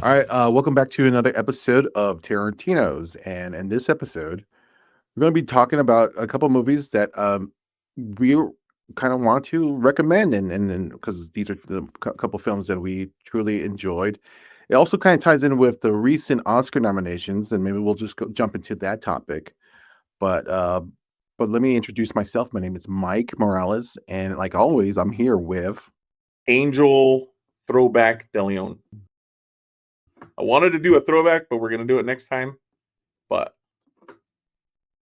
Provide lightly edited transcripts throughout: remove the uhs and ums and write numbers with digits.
All right, welcome back to another episode of Terrortinos, and in this episode, we're going to be talking about a couple movies that we kind of want to recommend, and because these are the couple films that we truly enjoyed. It also kind of ties in with the recent Oscar nominations, and maybe we'll just jump into that topic. But uh, but let me introduce myself. My name is Mike Morales, and like always, I'm here with. Angel throwback DeLeon. I wanted to do a throwback, but we're gonna do it next time. But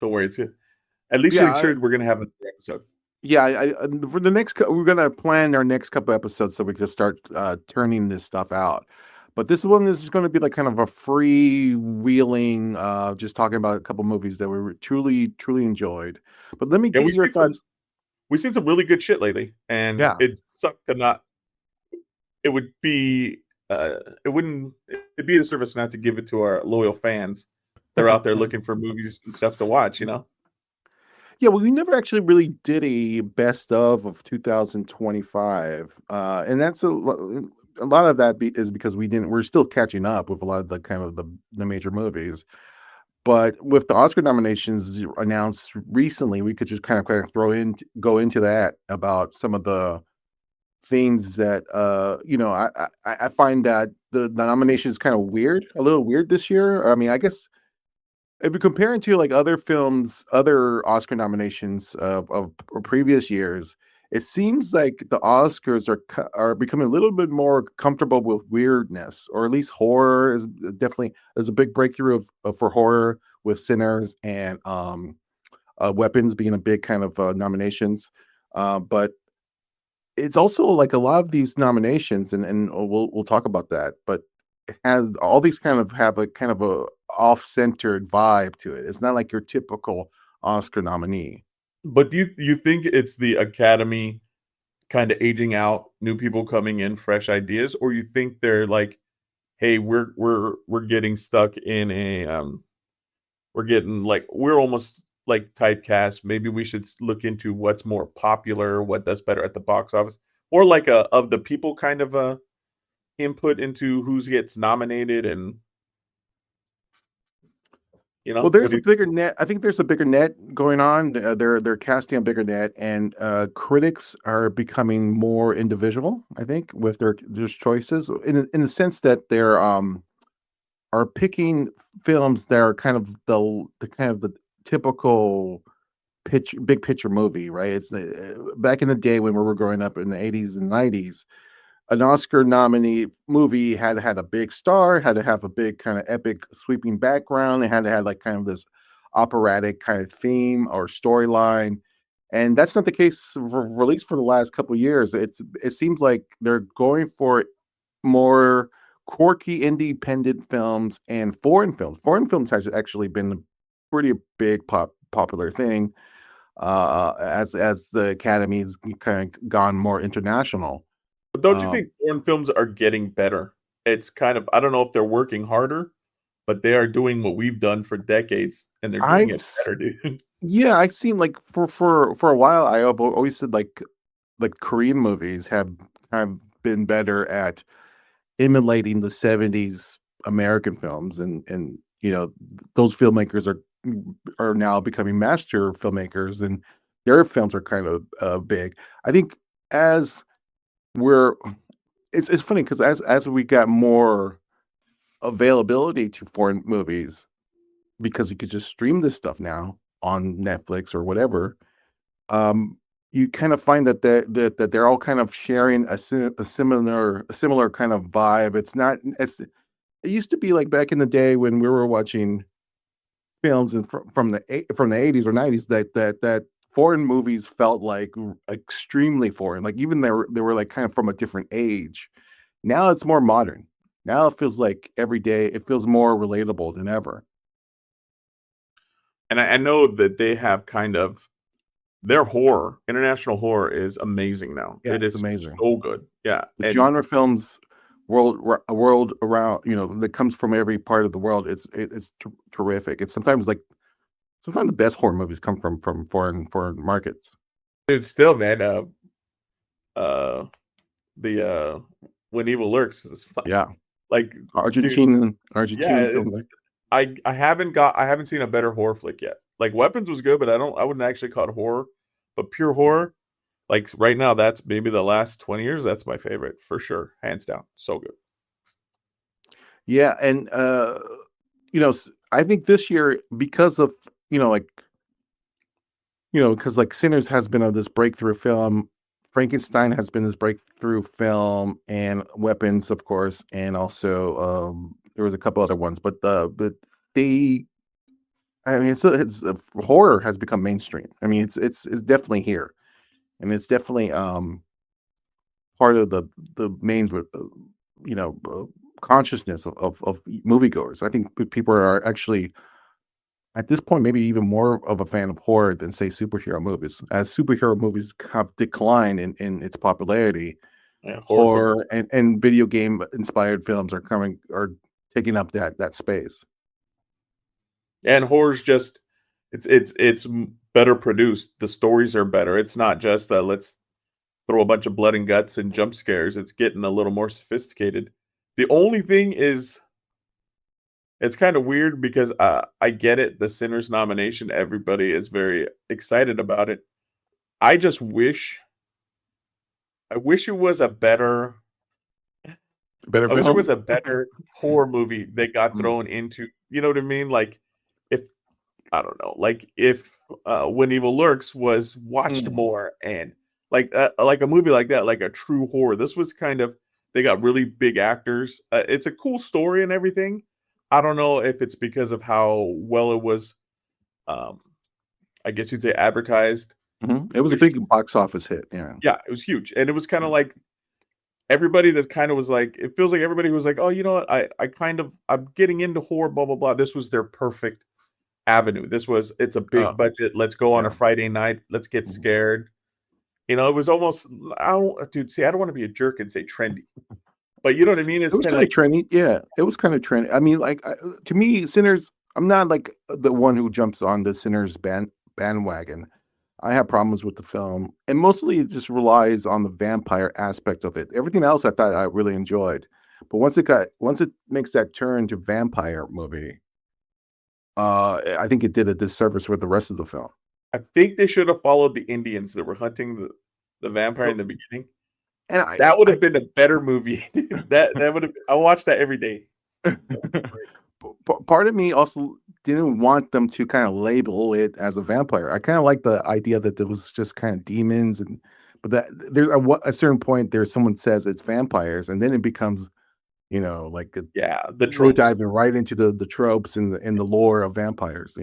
don't worry, it's good. At least make Yeah, sure we're gonna have an episode. Yeah, for the next, we're gonna plan our next couple episodes so we can start turning this stuff out. But this one is going to be like kind of a freewheeling, just talking about a couple movies that we truly enjoyed. But let me And get your thoughts. we've seen some really good shit lately, and Yeah, it sucked to not. It would be it wouldn't it'd be a service not to give it to our loyal fans. They're out there looking for movies and stuff to watch. yeah. Well, we never actually really did a best of 2025, and that's a lot of that is because we didn't. We're still catching up with a lot of the kind of the major movies. But with the Oscar nominations announced recently, we could just kind of go into that about some of the things that I find that the nomination is kind of weird, a little weird this year. I mean, I guess if you compare it to like other films, other Oscar nominations of previous years, it seems like the Oscars are becoming a little bit more comfortable with weirdness, or at least horror is definitely there's a big breakthrough for horror with Sinners and Weapons being a big kind of nominations, but it's also like a lot of these nominations, and we'll talk about that, but it has all these kind of have a kind of a off-centered vibe to it. It's not like your typical Oscar nominee. But do you think it's the Academy kind of aging out, new people coming in, fresh ideas, or you think they're like, hey, we're getting stuck in a we're getting like we're almost like typecast. Maybe we should look into what's more popular, what does better at the box office, or like a of the people kind of input into who gets nominated, and Well, what there's do a you bigger net. I think there's a bigger net going on. They're casting a bigger net, and critics are becoming more individual. I think with their choices, in the sense that they're are picking films that are kind of the typical big picture movie, right? It's back in the day when we were growing up in the 80s and 90s, an Oscar nominee movie had to have a big star, had to have a big kind of epic sweeping background. It had to have like kind of this operatic kind of theme or storyline. And that's not the case for at least for the last couple of years. It seems like they're going for more quirky independent films and foreign films. Foreign films has actually been a pretty big popular thing as the Academy's kind of gone more international. but don't you Um, think foreign films are getting better? It's kind of I don't know if they're working harder, but they are doing what we've done for decades, and they're doing I've it s- better, dude. yeah, I've seen like for a while. I've always said like Korean movies have been better at emulating the '70s American films, and those filmmakers are now becoming master filmmakers, and their films are kind of big. I think as we're it's funny because as we got more availability to foreign movies because you could just stream this stuff now on Netflix or whatever. Um, you kind of find that they're all kind of sharing a similar kind of vibe. It used to be like back in the day when we were watching films from the 80s or 90s that foreign movies felt like extremely foreign. Like even they were like kind of from a different age. Now it's more modern. Now it feels like every day it feels more relatable than ever. And I know that they have kind of their horror, international horror is amazing now. Yeah, It it's is amazing. so good. Yeah, The and genre films world around, that comes from every part of the world. It's terrific. It's sometimes the best horror movies come from foreign markets. it's still, man, uh, the When Evil Lurks is fun. Yeah. Like, dude, Argentinian yeah, film. Like, I haven't seen a better horror flick yet. Like Weapons was good, but I wouldn't actually call it horror. But pure horror, like right now, that's maybe the last 20 years. That's my favorite for sure, hands down. So good. yeah, and I think this year because of like because like Sinners has been this breakthrough film, Frankenstein has been this breakthrough film, and Weapons, of course, and also there was a couple other ones, but they, I mean, it's horror has become mainstream. I mean, it's definitely here, and it's definitely part of the main you know uh, consciousness of moviegoers. I think people are actually at this point maybe even more of a fan of horror than say superhero movies. As superhero movies have declined in its popularity, Yeah, horror took horror and video game inspired films are taking up that space. and horror's just better produced. The stories are better. It's not just let's throw a bunch of blood and guts and jump scares. It's getting a little more sophisticated. The only thing is it's kind of weird because I get it. The Sinners nomination, everybody is very excited about it. I just I wish it was a better Better I wish there film. was a better horror movie that got Mm, thrown into, you know what I mean? Like if I don't know, like if When Evil Lurks was watched mm. more and like a movie like that, like a true horror. This was kind of they got really big actors. It's a cool story and everything. I don't know if it's because of how well it was um I guess you'd say advertised. Mhm. It was a Wish big box office hit. Yeah. yeah, it was huge. And it was kind of Yeah. like everybody that kind of was like it feels like everybody was like, "Oh, you know what? I'm getting into horror blah blah blah." This was their perfect avenue. It's a Oh, big budget. Let's go on a yeah. Friday night. Let's get Mhm. scared. You know, it was almost I don't dude, see, I don't want to be a jerk and say trendy. But you know what I mean? It It's was kind of kinda like trendy, yeah, it was kinda trendy. I mean, like, to me, Sinners I'm not, like, the one who jumps on the Sinners bandwagon. I have problems with the film, and mostly it just relies on the vampire aspect of it. Everything else I thought I really enjoyed, but once it makes that turn to vampire movie, I think it did a disservice with the rest of the film. I think they should have followed the Indians that were hunting the vampire in Well, the beginning. and That would I have been a better movie. That would have I watch that every day. That would be great. Part of me also didn't want them to kind of label it as a vampire. I kind of like the idea that there was just kind of demons but that there a certain point there someone says it's vampires and then it becomes, like Yeah, the we're tropes. diving right into the tropes and the lore of vampires.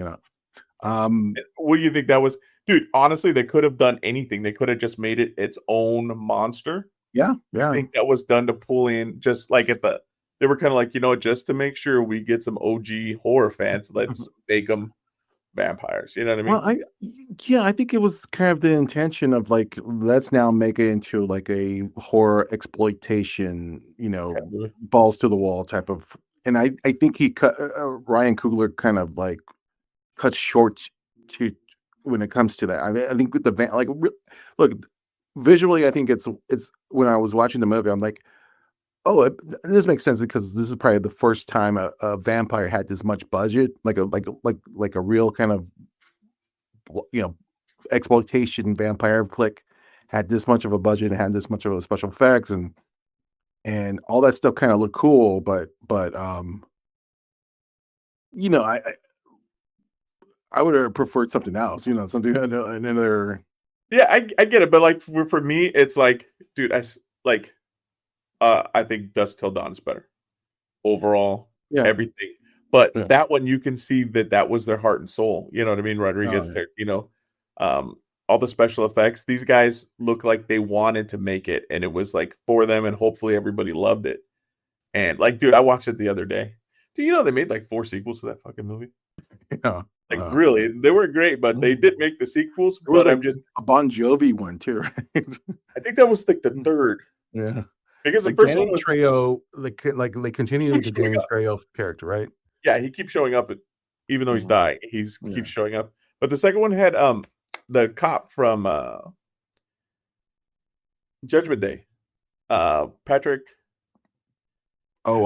Um What do you think that was? Dude, honestly, they could have done anything. They could have just made it its own monster. yeah, I yeah. think that was done to pull in just like at the they were kinda like, just to make sure we get some OG horror fans, let's make them vampires, you know what I Well, mean? yeah, I think it was kind of the intention of like, let's now make it into like a horror exploitation, Kind of movie. balls to the wall type of. And I think he cut Ryan Coogler kind of like cuts short to when it comes to that. I think with the look visually, I think it's when I was watching the movie, I'm like, oh, this makes sense because this is probably the first time a vampire had this much budget, like a real kind of you know exploitation vampire flick had this much of a budget and had this much of a special effects and all that stuff kind of looked cool, but I would have preferred something else, something another. Yeah, I get it, but, like, for me, it's like, dude, I think Dusk Till Dawn is better. Overall, Yeah, everything. But yeah. that one, you can see that that was their heart and soul, you know what I mean? Oh Rodriguez, yeah. Tarantino, all the special effects, these guys look like they wanted to make it, and it was, like, for them, and hopefully everybody loved it. And, like, dude, I watched it the other day. Do you know they made, like, 4 sequels to that fucking movie? Yeah. Like, really, they were great, but they Mm. did make the sequels, There was but like I'm just a Bon Jovi one too, right? I think that was, like, the 3rd, Yeah. because the Like first one Danny was Trejo, like they continue keeps the showing Danny up. Trejo character, right? Yeah, he keeps showing up, even though he's Mhm. dying, he's Yeah. keeps showing up. But the second one had, the cop from, Judgment Day, Patrick Oh,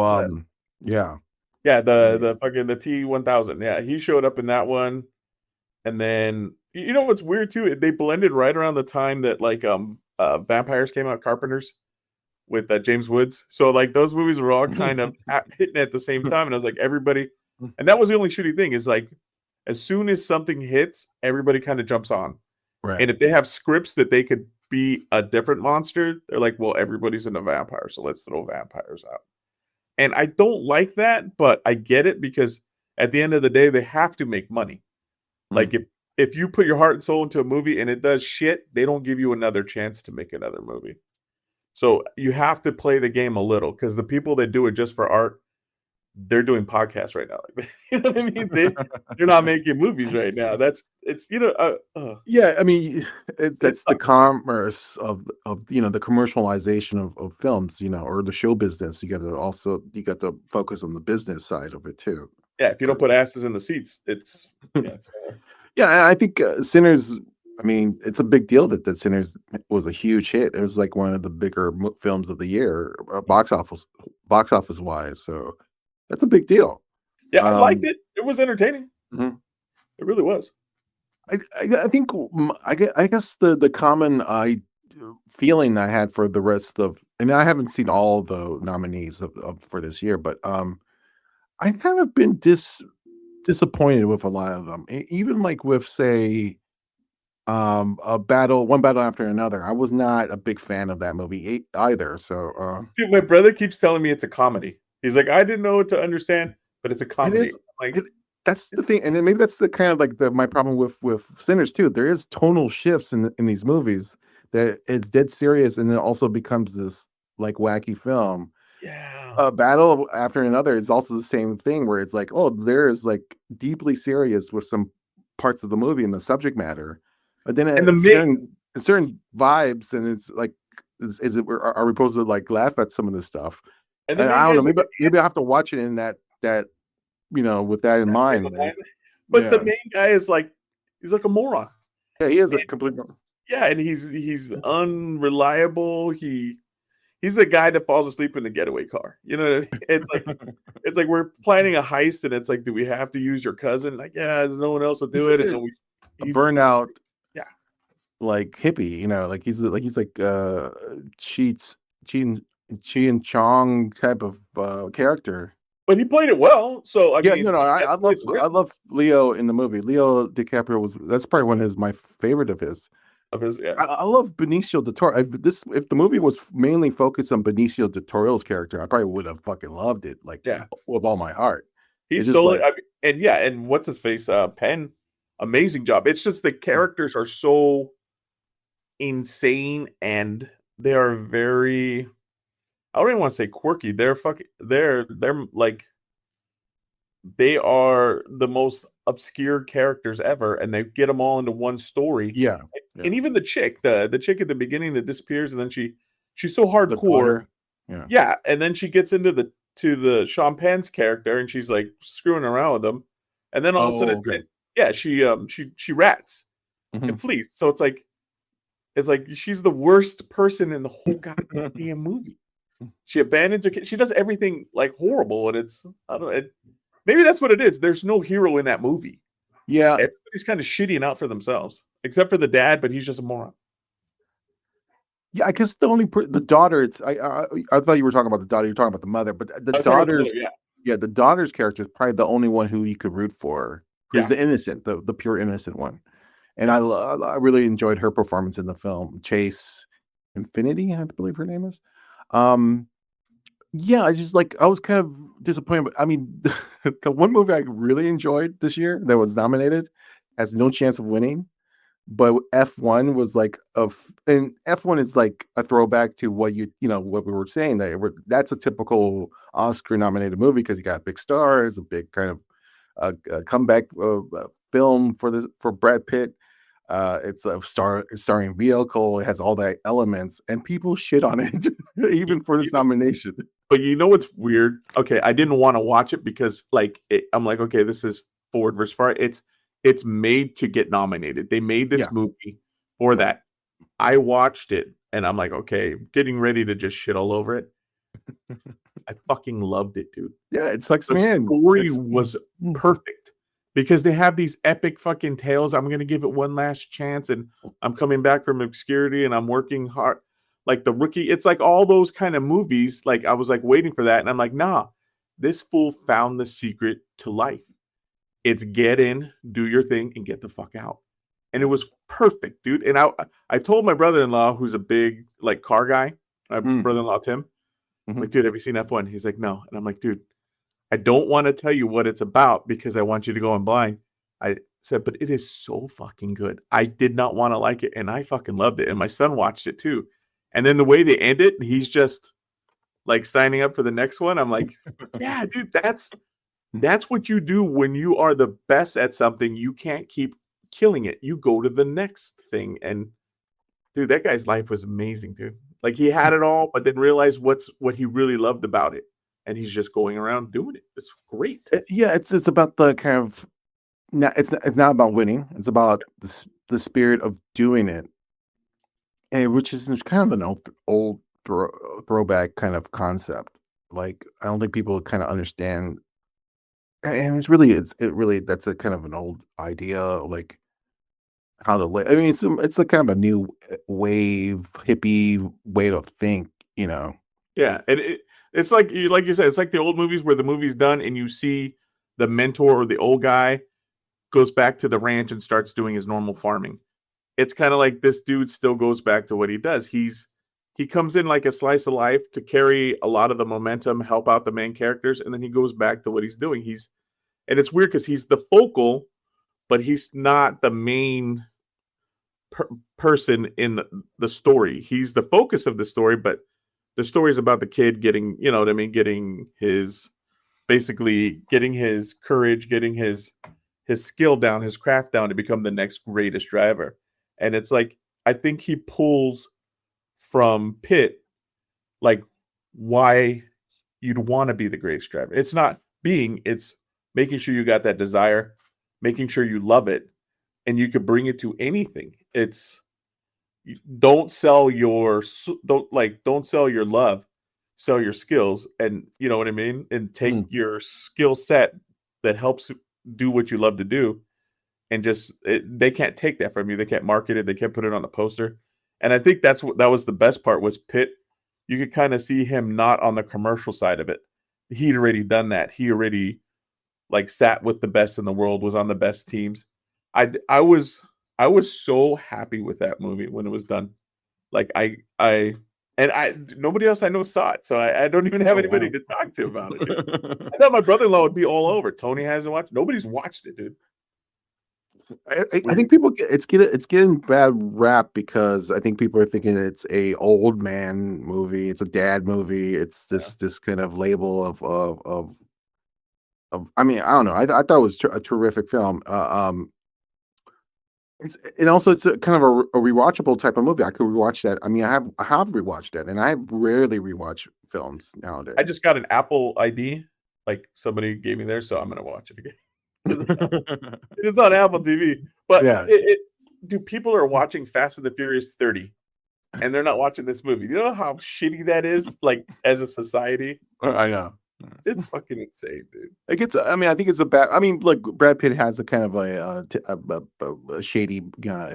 yeah. Yeah, Yeah. the fucking the T-1000. Yeah, he showed up in that one. And then you know what's weird too? They blended right around the time that like Vampires came out, Carpenters with James Woods. So like those movies were all kind of hitting at the same time, and I was like everybody, and that was the only shitty thing is like as soon as something hits, everybody kind of jumps on. Right. And if they have scripts that they could be a different monster, they're like, well, everybody's in a vampire, so let's throw vampires out. And I don't like that, but I get it because at the end of the day, they have to make money. Mm. Like if you put your heart and soul into a movie and it does shit, they don't give you another chance to make another movie. So you have to play the game a little because the people that do it just for art, they're doing podcasts right now. Like, you know what I mean? They're not making movies right now. That's it's Yeah, I mean, it that's the sucks. commerce of the commercialization of films, or the show business. You got to focus on the business side of it too. Yeah, if you don't But put asses in the seats, it's yeah, it's yeah, and I think Sinners. I mean, it's a big deal that Sinners was a huge hit. It was like one of the bigger films of the year, box office wise. So that's a big deal. yeah, I liked Um, it. It was entertaining. mhm. It really was. I think I guess the common feeling I had for the rest of, and I haven't seen all the nominees of for this year, but I kind of been disappointed with a lot of them. Even like with say a battle one battle after another. I was not a big fan of that movie either. So Dude, my brother keeps telling me it's a comedy. He's like, I didn't know what to understand, but it's a it comedy. is I'm like, it that's the thing, and then maybe that's the kind of like my problem with Sinners too. There is tonal shifts in these movies that it's dead serious, and it also becomes this like wacky film. yeah. A battle after another is also the same thing, where it's like, oh, there is like deeply serious with some parts of the movie and the subject matter, but then And the it's main certain vibes, and it's like, is it are we supposed to like laugh at some of this stuff? and the And main I don't know, guy's like maybe I have to watch it in that with that in frame of mind. mind. But the Yeah. main guy is like he's like a moron. Yeah, he is a And, complete. yeah, and he's unreliable. He's the guy that falls asleep in the getaway car. You know what I mean? It's like we're planning a heist and it's like, do we have to use your cousin? Like, yeah, there's no one else to He's do it. And a, so a he's burnout yeah. like hippie, he's like cheats Cheech and Chong type of character. But he played it well. So I Yeah, mean, that's the way it's I written love Leo in the movie. Leo DiCaprio that's probably one of my favorite of his. of his yeah. I love Benicio del Toro. If the movie was mainly focused on Benicio del Toro's character, I probably would have fucking loved it, like Yeah. with all my heart. He It's just stole it. like, I mean, and yeah, and what's his face? Penn, amazing job. It's just the characters are so insane and they are very. I don't even want to say quirky. They're fucking. They're like they are the most obscure characters ever, and they get them all into one story. yeah, yeah. And even the chick at the beginning that disappears, and then she's so The hardcore. daughter, yeah. Yeah, and then she gets into the Sean Penn's character, and she's like screwing around with him, and then all of a sudden, Oh, okay. yeah, she rats Mhm. and flees. So it's like she's the worst person in the whole goddamn movie. She abandons her kid. She does everything like horrible, and it's I don't know. Maybe that's what it is. There's no hero in that movie. Yeah, Everybody's kind of shitting out for themselves, except for the dad, but he's just a moron. yeah. I guess the only the daughter. I thought you were talking about the daughter. You're talking about the mother, but the I was talking about the daughter's mother. Yeah, yeah, the daughter's character is probably the only one who you could root for, who's yeah, the innocent, the pure innocent one. And yeah. I really enjoyed her performance in the film. Chase Infinity, I believe her name is. Um, yeah, I was kind of disappointed. But I mean, the one movie I really enjoyed this year that was nominated has no chance of winning. But F1 was like and F1 is like a throwback to what what we were saying, that's a typical Oscar nominated movie because you got big stars, a big kind of comeback film for Brad Pitt. It's a starring vehicle. It has all the elements, and people shit on it even for this You know, nomination. but you know what's weird? Okay, I didn't want to watch it because I'm like, okay, this is Ford versus Ferrari. It's made to get nominated. They made this Yeah, movie for yeah. that. I watched it and I'm like, okay, getting ready to just shit all over it. I fucking loved it, dude. Yeah, it sucks The me in. story was perfect because they have these epic fucking tales. I'm gonna give it one last chance, and I'm coming back from obscurity, and I'm working hard. Like the rookie, it's like all those kind of movies. Like I was like waiting for that, and I'm like, nah, this fool found the secret to life. It's get in, do your thing, and get the fuck out. And it was perfect, dude. And I told my brother-in-law, who's a big like car guy, my brother-in-law Tim, like, dude, have you seen F1? He's like, no. And I'm like, dude, I don't want to tell you what it's about because I want you to go in blind. I said, but it is so fucking good. I did not want to like it, and I fucking loved it. And my son watched it too. And then the way they end it, he's just like signing up for the next one. I'm like, yeah, dude, that's what you do when you are the best at something. You can't keep killing it. You go to the next thing. And dude, that guy's life was amazing, dude. Like he had it all, but then realized what he really loved about it. And he's just going around doing it. It's great. Yeah, it's about the kind of it's not about winning. It's about the spirit of doing it, and which is kind of an old throwback kind of concept. Like I don't think people kind of understand, and it really that's a kind of an old idea. Like how to live. I mean, it's a kind of a new wave hippie way to think. You know. Yeah. And it's like you said, it's like the old movies where the movie's done and you see the mentor or the old guy goes back to the ranch and starts doing his normal farming. It's kind of like this dude still goes back to what he does. He comes in like a slice of life to carry a lot of the momentum, help out the main characters, and then he goes back to what he's doing. And it's weird because he's the focal, but he's not the main person in the story. He's the focus of the story, but the story is about the kid getting, you know what I mean, getting his courage, getting his skill down, his craft down to become the next greatest driver. And it's like I think he pulls from Pitt like why you'd want to be the greatest driver. It's not being, it's making sure you got that desire, making sure you love it, and you could bring it to anything. It's don't sell your don't sell your love, sell your skills, and you know what I mean, and take your skill set that helps do what you love to do, and they can't take that from you. They can't market it. They can't put it on a poster. And I think that was the best part was Pitt. You could kind of see him not on the commercial side of it. He'd already done that. He already like sat with the best in the world, was on the best teams. I was so happy with that movie when it was done. Like nobody else I know saw it, so I don't even have anybody to talk to about it. Dude. I thought my brother-in-law would be all over. Tony hasn't watched. Nobody's watched it, dude. I think people it's getting bad rap because I think people are thinking it's a old man movie, it's a dad movie, it's this kind of label of I mean I don't know I thought it was a terrific film. And also it's a kind of a rewatchable type of movie. I could rewatch that. I mean I have rewatched that, and I rarely rewatch films nowadays. I just got an Apple ID, like somebody gave me there, so I'm gonna watch it again. It's on Apple TV, but yeah, dude, people are watching Fast and the Furious 30, and they're not watching this movie. You know how shitty that is, like as a society. I know. It's fucking insane, dude. Like I mean, I think it's a bad. I mean, look, Brad Pitt has a kind of a shady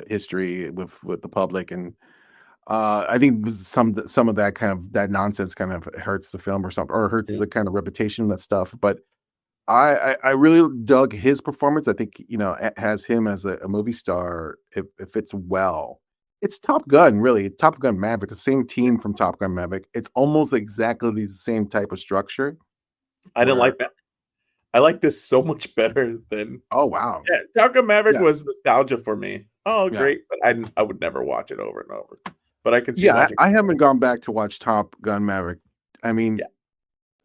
history with the public, and I think some of that kind of that nonsense kind of hurts the film or something, or hurts the kind of reputation of that stuff. But I really dug his performance. I think has him as a movie star. It fits well. It's Top Gun, really. Top Gun Maverick, the same team from Top Gun Maverick. It's almost exactly the same type of structure. I didn't like that. I like this so much better than. Oh wow! Yeah, Top Gun Maverick was nostalgia for me. Oh, great! Yeah. But I would never watch it over and over. But I can see. Yeah, I haven't gone back to watch Top Gun Maverick. I mean,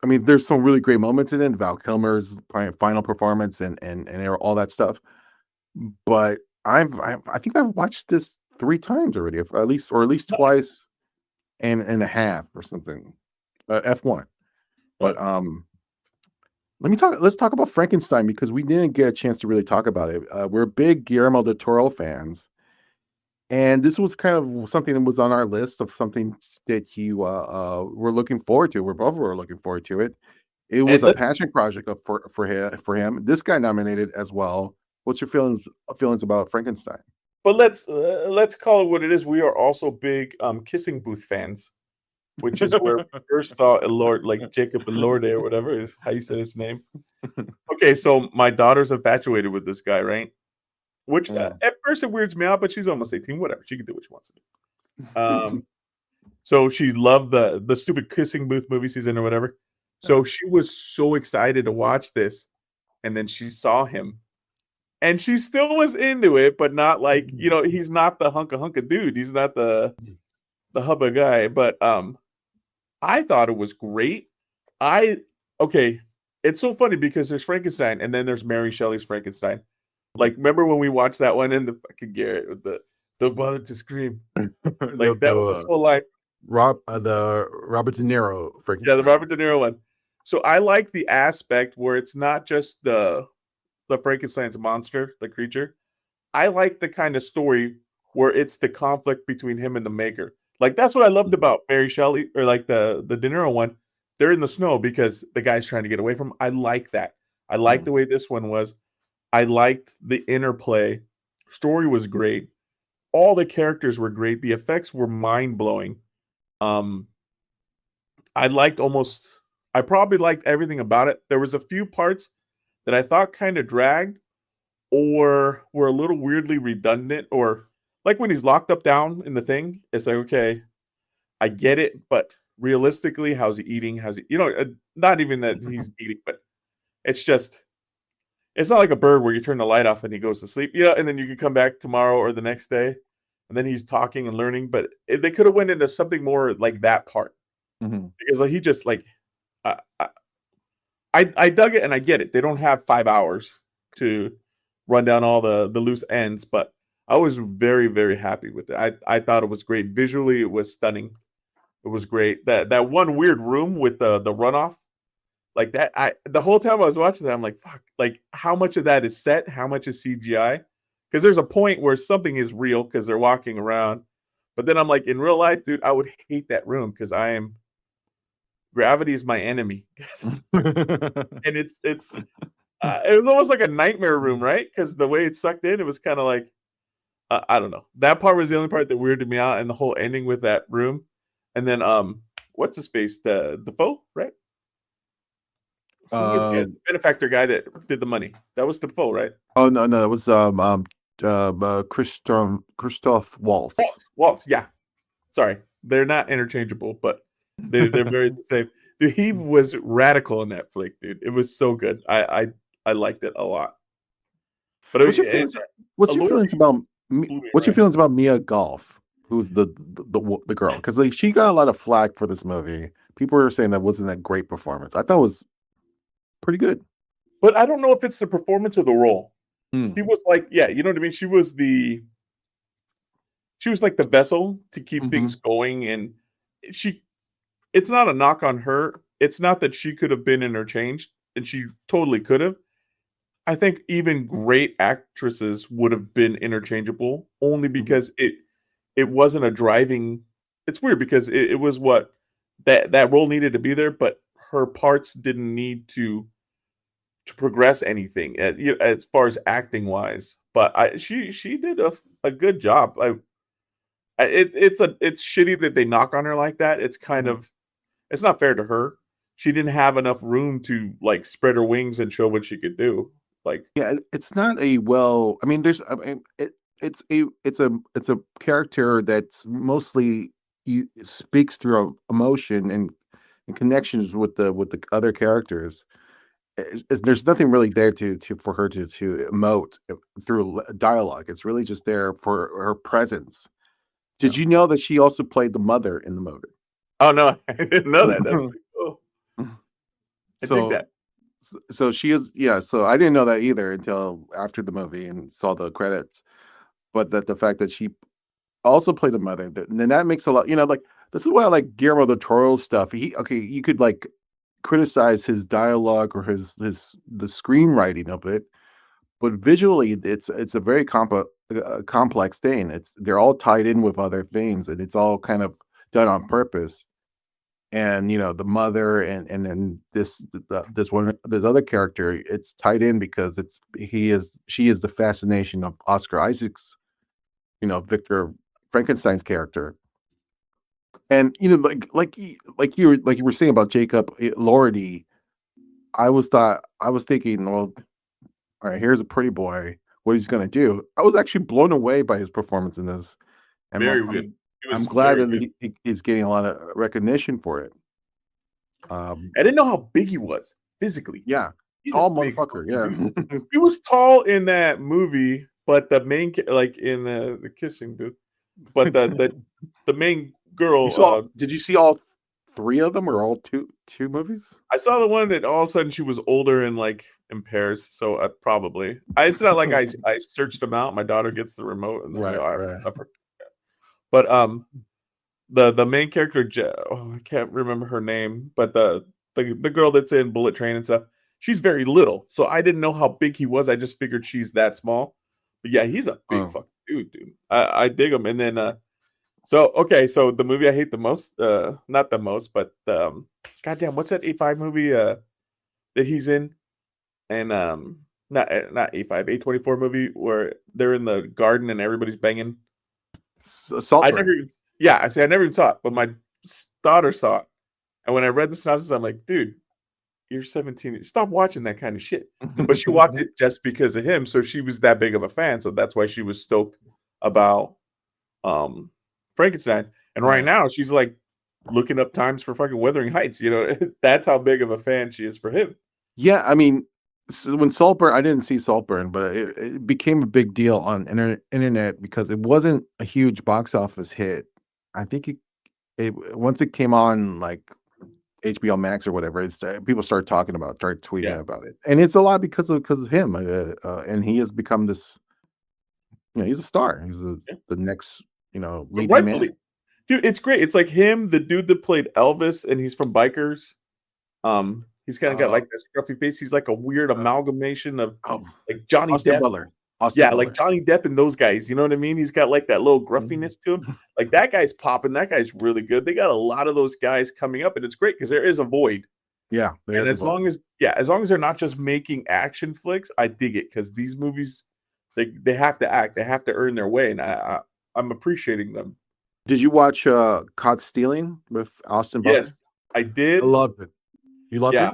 there's some really great moments in it. Val Kilmer's final performance and all that stuff. But I think I've watched this 3 times already, at least twice and a half or something. F1. But let's talk about Frankenstein, because we didn't get a chance to really talk about it. We're big Guillermo del Toro fans. And this was kind of something that was on our list of something that you were looking forward to. We both were looking forward to it. It was And a let's passion project for him. This guy nominated as well. What's your feelings about Frankenstein? but let's call it what it is. We are also big kissing booth fans, which is where we first saw Elord, like Jacob Elordi or whatever is how you say his name. Okay, so my daughter's infatuated with this guy, right? Which Mm. at first it weirds me out, but she's almost 18. Whatever, she can do what she wants to do. So she loved the stupid kissing booth movies he's in or whatever. So she was so excited to watch this, and then she saw him, and she still was into it, but not like he's not the hunka dude. He's not the hubba guy. But I thought it was great. I okay. It's so funny because there's Frankenstein, and then there's Mary Shelley's Frankenstein. Like, remember when we watched that one in the fucking Garrett with the violent to scream? the Like that was so like the Robert De Niro yeah, the Frankenstein. Robert De Niro one. So I like the aspect where it's not just the Frankenstein's monster, the creature. I like the kind of story where it's the conflict between him and the maker. Like that's what I loved about Mary Shelley or like the De Niro one. They're in the snow because the guy's trying to get away from him. I like that. I like Mm. the way this one was. I liked the interplay. Story was great. All the characters were great. The effects were mind blowing. Um, I liked almost. I probably liked everything about it. There was a few parts that I thought kind of dragged or were a little weirdly redundant, or like when he's locked up down in the thing. It's like okay, I get it, but realistically, how's he eating? How's he? Not even that he's eating, but it's just it's not like a bird where you turn the light off and he goes to sleep. Yeah, and then you can come back tomorrow or the next day, and then he's talking and learning. But they could have went into something more like that part Mhm. because like he just like I, I I dug it and I get it. They don't have 5 hours to run down all the loose ends, but I was very very happy with it. I thought it was great visually. It was stunning. It was great. That one weird room with the runoff like that. I the whole time I was watching that, I'm like, fuck. Like, how much of that is set? How much is CGI? Because there's a point where something is real because they're walking around, but then I'm like, in real life, dude, I would hate that room because I am gravity is my enemy, and it was almost like a nightmare room, right? Because the way it sucked in, it was kind of like I don't know. That part was the only part that weirded me out, and the whole ending with that room, and then what's his face? The Defoe, right? Who was the Um, benefactor guy that did the money? That was Defoe, right? oh no, it was Christoph Waltz. Waltz, yeah. Sorry, they're not interchangeable, but they're very the same. Dude, he was radical in that flick, dude. It was so good. I liked it a lot. But What's your feelings? What's your Allure feelings about blew me What's your away. feelings about Mia Golf, who's the girl? Because like she got a lot of flack for this movie. People were saying that wasn't a great performance. I thought it was pretty good. But I don't know if it's the performance or the role. She Mm. was like, yeah, you know what I mean. She was like the vessel to keep Hmm. things going, and she it's not a knock on her. It's not that she could have been interchanged, and she totally could have. I think even great actresses would have been interchangeable only Hmm. because it wasn't a driving. It's weird because it was what that role needed to be there, but her parts didn't need to progress anything as far as acting wise. But she did a good job. It's shitty that they knock on her like that. It's kind Hmm. of it's not fair to her. She didn't have enough room to like spread her wings and show what she could do. Like, Yeah, it's not a well. I mean, I mean, it's a character that's mostly speaks through emotion and connections with the other characters. There's nothing really there to for her to emote through dialogue. It's really just there for her presence. Did no. you know that she also played the mother in the movie? Oh no, I didn't know that. That's pretty cool. I dig So that. so she is, yeah, so I didn't know that either until after the movie and saw the credits. But that the fact that she also played a mother, and then that makes a lot, like this is why I like Guillermo del Toro's stuff. You could like criticize his dialogue or his the screenwriting of it, but visually it's a very a complex thing. They're all tied in with other things, and it's all kind of done on purpose. And the mother and then this other character, it's tied in because she is the fascination of Oscar Isaac's, Victor Frankenstein's character. And like you were saying about Jacob Lordy, I was thinking, well, all right, here's a pretty boy. What he's gonna do? I was actually blown away by his performance in this. And Very good. He I'm was glad very that good. he's getting a lot of recognition for it. I didn't know how big he was physically. Yeah, He's a tall big motherfucker. fucking dude. Yeah. He was tall in that movie, but the main like in the kissing booth, but the main You girl. saw? Did you see all three of them, or all two movies? I saw the one that all of a sudden she was older and like in pairs. So probably it's not like I searched them out. My daughter gets the remote and then Right, I right. suffer. But the main character, I can't remember her name, but the girl that's in Bullet Train and stuff, she's very little, so I didn't know how big he was. I just figured she's that small. But yeah, he's a big Oh, fucking dude. I dig him. And then so okay, so the movie I hate the most, not the most, but goddamn, what's that A5 movie that he's in? And not A5, A24 movie where they're in the garden and everybody's banging. I Saltburn. never even, yeah, I say I never even saw it, but my daughter saw it. And when I read the synopsis, I'm like, dude, you're 17. Stop watching that kind of shit. But she watched it just because of him, so she was that big of a fan. So that's why she was stoked about um Frankenstein. And right Right. now she's like looking up times for fucking Wuthering Heights. That's how big of a fan she is for him. Yeah, I mean, when Saltburn, I didn't see Saltburn, but it became a big deal on internet because it wasn't a huge box office hit. I think it once it came on like HBO Max or whatever, people started talking about, started Yeah, tweeting about it, and it's a lot because of him. And he has become this. He's a star. He's yeah. the next leading Rightfully, man. dude. It's great. It's like him, the dude that played Elvis, and he's from Bikers. He's kind of got Uh, like this scruffy face. He's like a weird uh, amalgamation of oh, like Johnny Austin Depp. Butler. Austin Yeah, like Butler. Johnny Depp and those guys. You know what I mean? He's got like that little Mhm. gruffiness to him. Like that guy's popping. That guy's really good. They got a lot of those guys coming up, and it's great because there is a void. Yeah, And there's a as vote. long as as long as they're not just making action flicks, I dig it because these movies they have to act. They have to earn their way, and I'm appreciating them. Did you watch Caught Stealing with Austin Yes, Butler? I I did. loved it. You loved it? Yeah,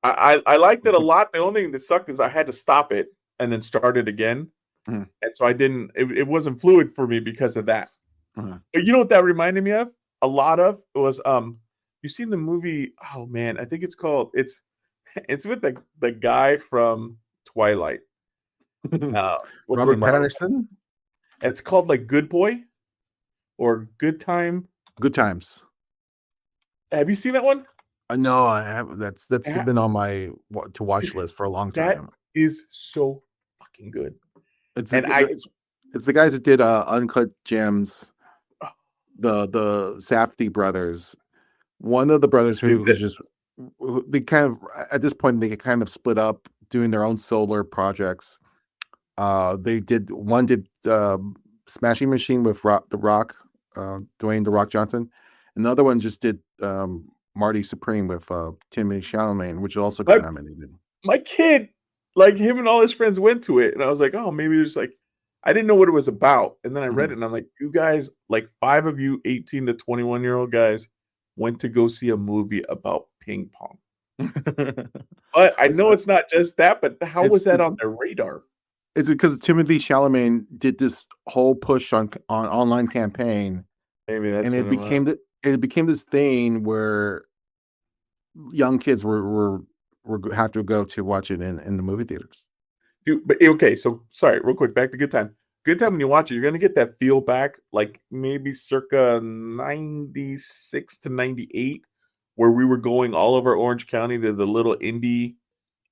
I liked it a lot. The only thing that sucked is I had to stop it and then start it again. Mhm, And so I didn't it wasn't fluid for me because of that. mhm. But you know what that reminded me of? A lot of it was you seen the movie, oh man, I think it's called it's with the guy from Twilight. What's the Robert name? Patterson? It's called like Good Boy or Good Time. Good Times. Have you seen that one? No, I have that's That, been on my to watch list for a long that time. is so fucking good. It's And I it's the guys that did Uncut Gems, the Safdie brothers. One of the brothers did who's this. just they kind of at this point they kind of split up doing their own solar projects. One did Smashing Machine with The Rock, Dwayne The Rock Johnson. Another one just did Marty Supreme with Timothy Chalamet, which also got My nominated. my kid, like him and all his friends went to it, and I was like, oh, maybe there's like, I didn't know what it was about, and then I read it, Mhm. and I'm like, you guys, like 5 of you, 18 to 21-year-old guys, went to go see a movie about ping pong. But I it's know it's not just that, but how was it's that on their radar? it's because Timothy Chalamet did this whole push on online campaign, Maybe and that's what it was. it became this thing where young kids were have to go to watch it in the movie theaters. Dude, but okay, so sorry, real quick, back to Good Time. Good Time when you watch it, you're gonna get that feel back, like maybe circa 96 to 98, where we were going all over Orange County to the little indie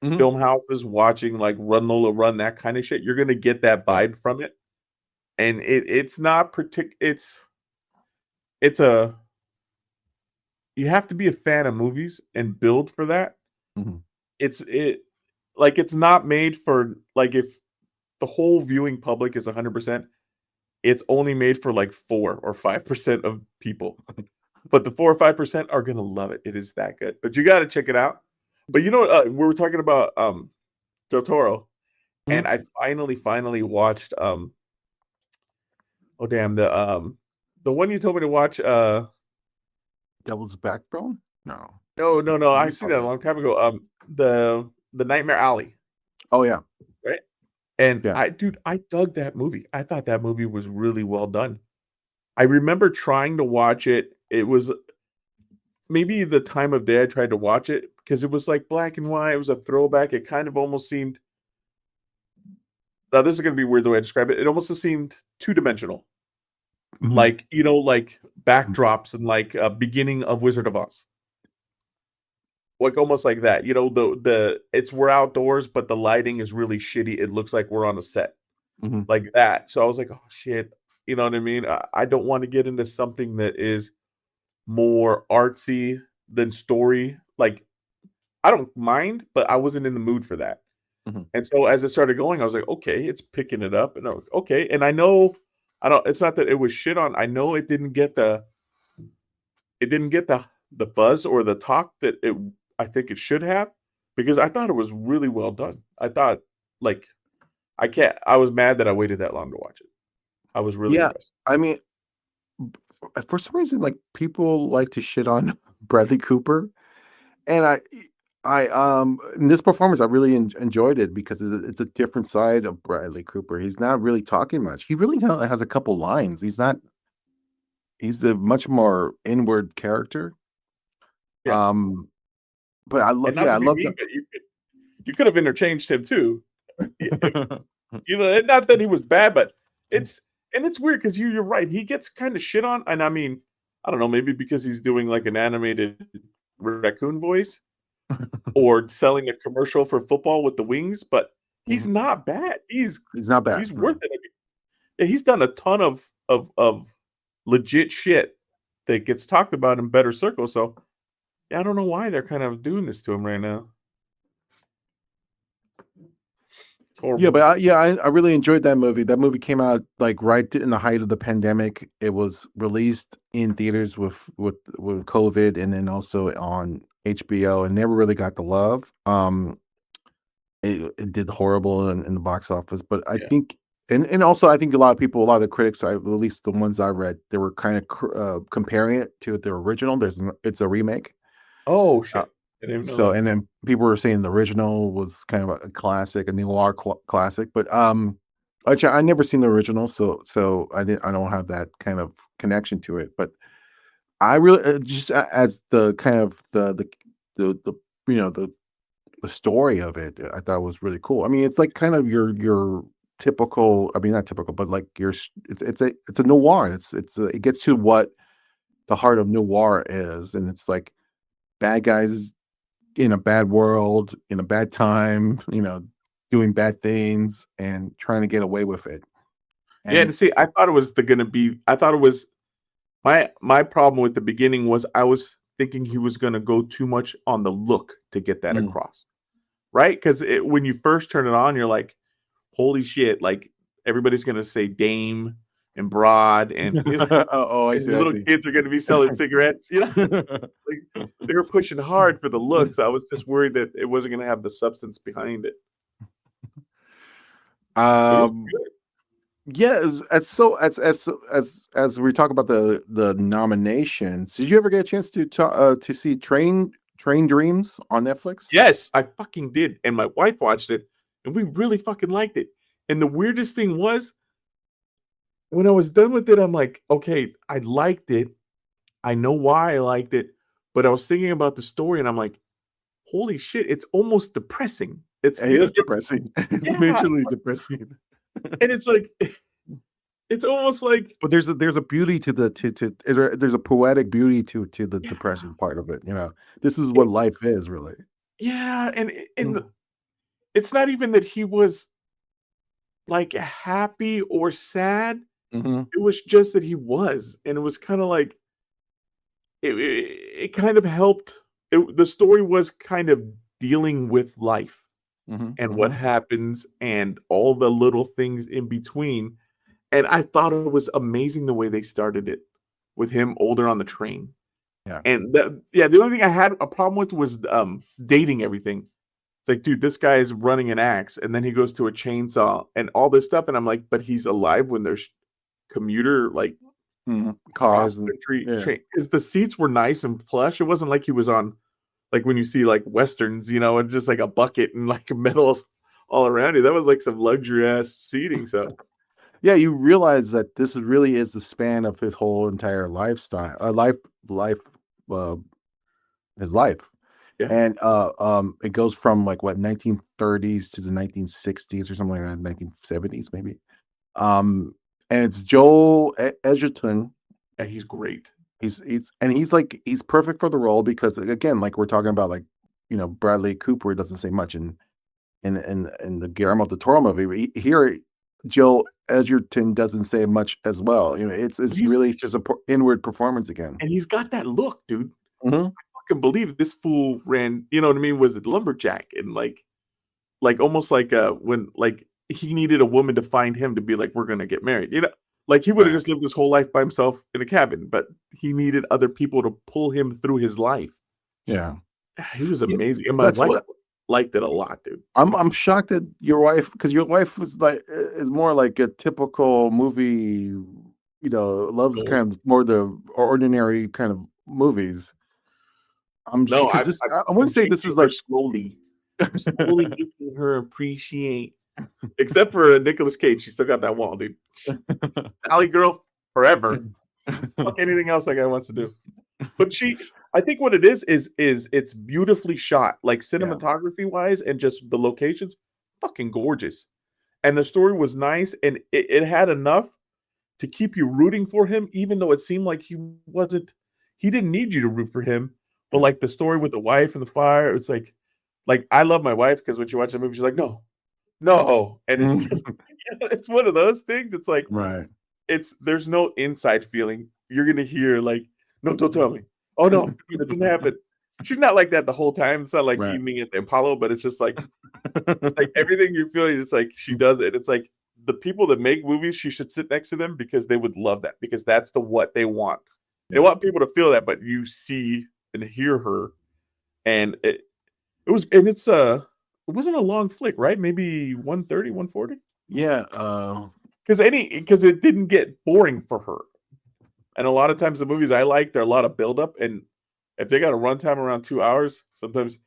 Mhm. film houses watching like Run Lola Run, that kind of shit. You're gonna get that Yeah. vibe from it. And it's not it's a you have to be a fan of movies and build for that. Mhm. It's like it's not made for like if the whole viewing public is 100%, it's only made for like 4 or 5% of people. But the 4 or 5% are gonna love it. It is that good. But you gotta check it out. But you know what? We were talking about Del Toro, and Mhm. I finally watched oh damn, the one you told me to watch, Devil's Backbone? No. no, What are I you seen that talking a about? long time ago. The Nightmare Alley, Oh yeah. right? And Yeah. I dug that movie. I thought that movie was really well done. I remember trying to watch it. It was maybe the time of day I tried to watch it because it was like black and white. It was a throwback. It kind of almost seemed, now this is gonna be weird the way I describe it. It almost seemed two-dimensional. Mhm. Like, like backdrops and like beginning of Wizard of Oz. Like almost like that. The it's we're outdoors, but the lighting is really shitty. It looks like we're on a set. Mhm. Like that. So I was like, oh shit. You know what I mean? I don't want to get into something that is more artsy than story. Like, I don't mind, but I wasn't in the mood for that. Mhm. And so as it started going, I was like, okay, it's picking it up. And I was like, okay. And I know I don't it's not that it was shit on. I know it didn't get the buzz or the talk that I think it should have, because I thought it was really well done. I thought, like, I was mad that I waited that long to watch it. I was really Yeah. impressed. I mean, for some reason, like people like to shit on Bradley Cooper, and in this performance, I really enjoyed it because it's a different side of Bradley Cooper. He's not really talking much. He really has a couple lines. He's not. He's a much more inward character. Yeah. Um, but I love. And not Yeah, to I be love mean, but you could have interchanged him too. the. And not that he was bad, but it's weird because you're right. He gets kind of shit on, and I mean, I don't know, maybe because he's doing like an animated raccoon voice or selling a commercial for football with the wings, but he's Mhm. not bad. He's He's not bad. he's worth No. it. I mean, yeah, he's done a ton of legit shit that gets talked about in better circles. So yeah, I don't know why they're kind of doing this to him right now. It's Yeah, but horrible. I really enjoyed that movie. That movie came out like right in the height of the pandemic. It was released in theaters with COVID, and then also on HBO, and never really got the love. It did horrible in the box office, but I Yeah. think, and also I think a lot of the critics, at least the ones I read, they were kind of comparing it to the original. It's a remake. Oh Uh, shit! I didn't even know so, that. and then people were saying the original was kind of a classic, a noir classic, but which I never seen the original, so I don't have that kind of connection to it. But I really just as the kind of the you know the story of it, I thought was really cool. I mean, it's like kind of your typical. I mean, not typical, but like it's a noir. It gets to what the heart of noir is, and it's like bad guys in a bad world, in a bad time, doing bad things and trying to get away with it. Yeah, And and see, I thought it was the gonna be. I thought it was my problem with the beginning was I was thinking he was gonna go too much on the look to get that mm. across, right? Because when you first turn it on, you're like, "Holy shit!" Like everybody's gonna say "dame" and "broad," and Oh, I and see, the I little see. kids are gonna be selling cigarettes. Like they were pushing hard for the looks. I was just worried that it wasn't gonna have the substance behind it. It was um, good. yeah, as we talk about the nominations, did you ever get a chance to see Train Dreams on Netflix? Yes, I fucking did, and my wife watched it, and we really fucking liked it. And the weirdest thing was, when I was done with it, I'm like, "Okay, I liked it. I know why I liked it," but I was thinking about the story, and I'm like, "Holy shit, it's almost depressing." It's It is depressing. It's yeah, majorly depressing. and it's like it's almost like But there's a beauty to the to there's a poetic beauty to the yeah, depression part of it. This is what it life is really. yeah, and Mm. it's not even that he was, like, happy or sad, Mhm. it was just that he was, and it was kinda like it kind of helped. The story was kind of dealing with life. and what Mhm. happens and all the little things in between. And I thought it was amazing the way they started it with him older on the train. Yeah. And the only thing I had a problem with was dating everything. It's like, dude, this guy is running an axe, and then he goes to a chainsaw and all this stuff, and I'm like, but he's alive when there's commuter like Mhm. cross Cars and country yeah. train. Because the seats were nice and plush. It wasn't like he was on like when you see like westerns, and just like a bucket and like metal all around you. That was like some luxury ass seating. So Yeah, you realize that this really is the span of his whole entire lifestyle, life, uh, his life. yeah, And, it goes from, like, what, 1930s to the 1960s or something like that, 1970s maybe. Um, and it's Joel Edgerton. yeah, he's great. He's perfect for the role because, again, like, we're talking about, like, Bradley Cooper doesn't say much in the Guillermo del Toro movie, but here, Joel Edgerton doesn't say much as well. It's He's really just a inward performance again. and he's got that look, dude. Mhm. Fucking believe this fool ran, you know what I mean, was a lumberjack and like almost like when like he needed a woman to find him to be like, we're gonna get married. Like he would have Right. just lived his whole life by himself in a cabin, but he needed other people to pull him through his life. Yeah. He was Yeah. amazing. And my That's wife what liked it a lot, dude. I'm shocked that your wife was like is more like a typical movie, loves So kind of more the ordinary kind of movies. I'm no, because this I I'm wouldn't say this teaching is her like slowly. I'm slowly making her appreciate except for Nicolas Cage, she still got that wall, dude. Alley girl forever. Fuck anything else that guy wants to do. But I think what it is it's beautifully shot, like Yeah, cinematography wise, and just the locations, fucking gorgeous. And the story was nice, and it had enough to keep you rooting for him, even though it seemed like he didn't need you to root for him. But yeah, like the story with the wife and the fire, it's like I love my wife because when she watches the movie, she's like, no, no, and it's just mhm. it's one of those things. It's like Right. there's no inside feeling. You're gonna hear like, no, don't tell me. Oh no, it didn't happen. She's not like that the whole time. It's not like Right. evening at the Apollo, but it's like everything you're feeling. It's like she does it. It's like the people that make movies, she should sit next to them because they would love that because that's what they want. They Yeah. want people to feel that, but you see and hear her, and it was and it wasn't a long flick, right? Maybe 130, 140. Yeah, Because it didn't get boring for her. And a lot of times the movies I like, there are a lot of buildup, and if they got a runtime around 2 hours, sometimes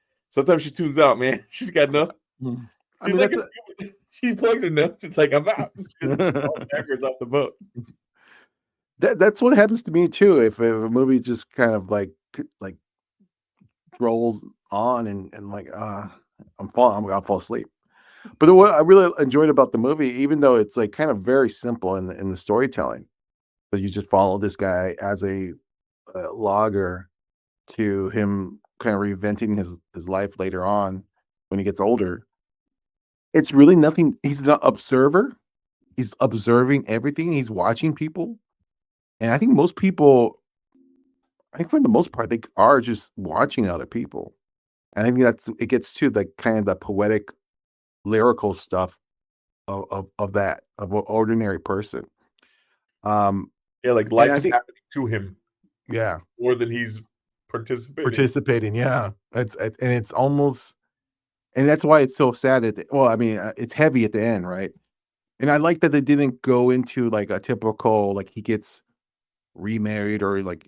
she tunes out, man. She's got enough. mhm. I She's mean, like that's a a stupid. She plugs her nose. It's like I'm out. She just falls backwards off the boat. that's what happens to me too. If a movie just kind of like rolls on and like I'll fall asleep. But what I really enjoyed about the movie, even though it's like kind of very simple in the storytelling, but you just follow this guy as a logger to him kind of reinventing his life later on when he gets older. It's really nothing. He's an observer. He's observing everything. He's watching people, and I think most people, I think for the most part, they are just watching other people. And I think it gets to the kind of the poetic, lyrical stuff of an ordinary person. Um, Yeah, like and I life's think, happening to him yeah, more than he's participating. participating, yeah, and it's almost, and that's why it's so sad well, I mean, it's heavy at the end, right? And I like that they didn't go into like a typical like he gets remarried or like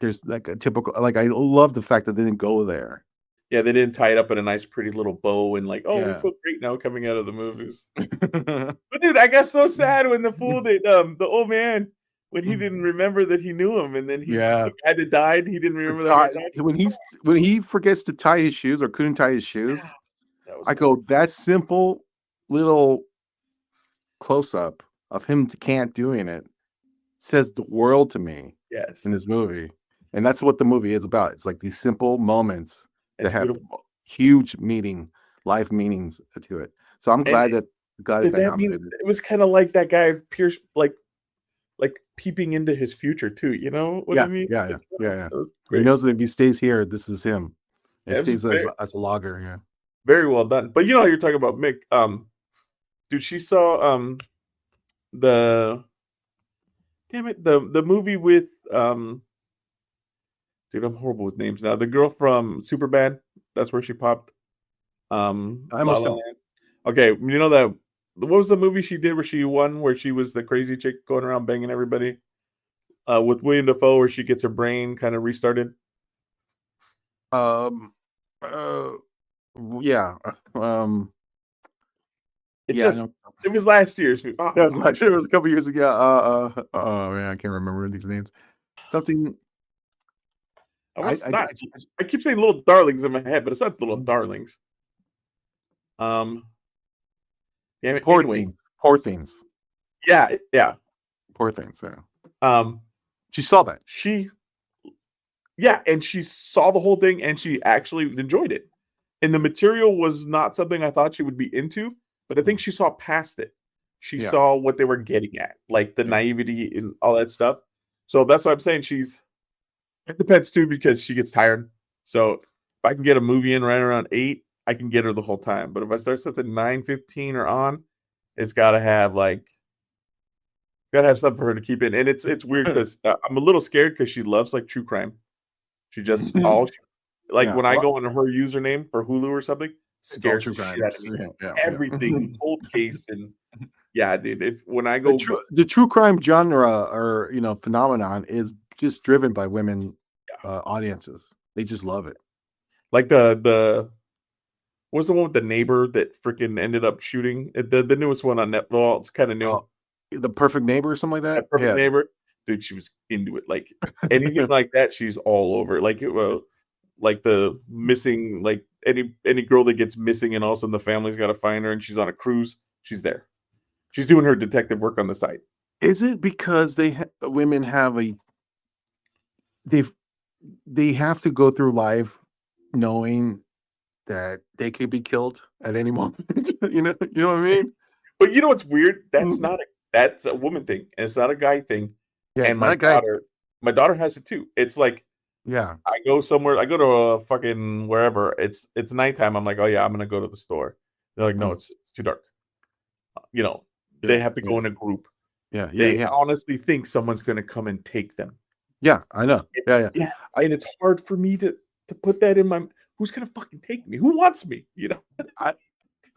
there's like a typical like I love the fact that they didn't go there. Yeah, they didn't tie it up in a nice, pretty little bow and like, oh, we Yeah. feel great now coming out of the movies. But dude, I got so sad when the fool that the old man when he didn't remember that he knew him, and then Yeah. the guy that died, he didn't The remember that guy tie died. when he forgets to tie his shoes or couldn't tie his Yeah, shoes, that was I nice. go, "That simple little close up of him t can't doing it says the world to me in Yes, this movie." And that's what the movie is about. It's like these simple moments that it's have beautiful. huge life meanings to it. So I'm And glad that it did got that mean nominated. it was kind of like that guy Pierce, like peeping into his future too? You know what I Yeah, mean? yeah, yeah, Like, yeah, yeah. that was He great. knows that if he stays here, this is him. It It was stays very, as a logger, yeah. Very well done. But you know, you're talking about Mick. Dude, she saw the damn it, the movie with dude, I'm horrible with names now. The girl from Superbad, that's where she popped. I La must La know. Land. Okay, you know that what was the movie she did where she won, where she was the crazy chick going around banging everybody? With William Dafoe, where she gets her brain kind of restarted. Um, uh, yeah, It yeah, I just know. it was last year's movie. That was last year. It was a couple years ago. Oh man, I can't remember these names. Something. I I, was I, not. I I keep saying Little Darlings in my head, but it's not Little Darlings. Um, damn it. poor Anyway, things. Poor things. yeah, yeah. Poor things. Yeah. Um, She saw that. she, yeah, and she saw the whole thing, and she actually enjoyed it. And the material was not something I thought she would be into, but I think she saw past it. She Yeah. saw what they were getting at, like the Yeah. naivety and all that stuff. So that's why I'm saying she's. It depends too because she gets tired. So if I can get a movie in right around 8, I can get her the whole time. But if I start something 9:15 or on, it's gotta have something for her to keep in. And it's weird because I'm a little scared because she loves like true crime. She just like Yeah. when I Well, go into her username for Hulu or something, it's all scares true the shit out of crimes. me. Yeah. Yeah. Everything, Yeah. cold case, and yeah, dude. If when I go, The true crime genre or phenomenon is just driven by women audiences. They just love it. like the what was the one with the neighbor that freaking ended up shooting the newest one on Net? Well, it's kind of new. Oh, The Perfect Neighbor or something like that. That Perfect Yeah. Neighbor, dude. She was into it. Like anything like that, she's all over. Like the missing, like any girl that gets missing, and all of a sudden the family's got to find her, and she's on a cruise. She's there. She's doing her detective work on the side. Is it because women have they they have to go through life knowing that they could be killed at any moment? You know what I mean? But you know what's weird? Mhm. That's a woman thing, and it's not a guy thing. Yeah, And it's not a guy. my daughter has it too. It's like Yeah. I go somewhere, I go to a fucking wherever. It's nighttime. I'm like, oh yeah, I'm gonna go to the store. They're like, no, Mm. it's too dark. You know, they Yeah. have to go Yeah. in a group. Yeah. Yeah. They Yeah. honestly think someone's gonna come and take them. Yeah. I know. Yeah. Yeah. Yeah, I and it's hard for me to put that in my. Who's gonna fucking take me? Who wants me? You know? I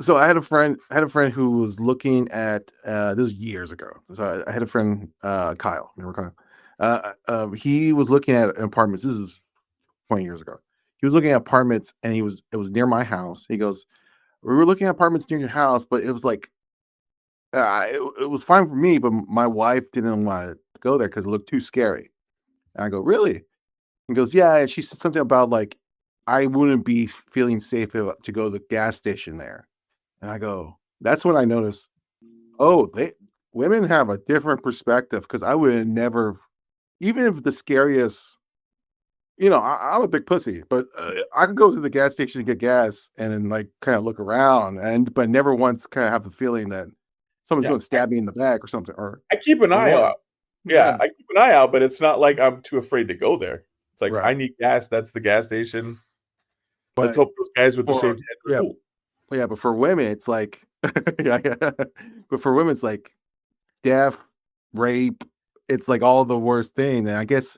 so I had a friend who was looking at this was years ago. So I had a friend Kyle, remember Kyle? He was looking at apartments. This is 20 years ago. He was looking at apartments and it was near my house. He goes, "We were looking at apartments near your house, but it was like it was fine for me, but my wife didn't want to go there because it looked too scary." And I go, "Really?" He goes, "Yeah." And she said something about like I wouldn't be feeling safe to go to the gas station there. And I go, that's when I noticed, oh, they women have a different perspective because I would never, even if the scariest, I'm a big pussy, but I could go to the gas station to get gas and then like kind of look around but never once kind of have the feeling that someone's Yeah, going to stab me in the back or something I keep an or eye worse. out. Yeah, Yeah, I keep an eye out, but it's not like I'm too afraid to go there. It's like right. I need gas. That's the gas station. Let's But hope those guys with the for shaved heads are yeah, cool. yeah, but for women, it's like, yeah, yeah. But for women, it's like death, rape. It's like all the worst thing, and I guess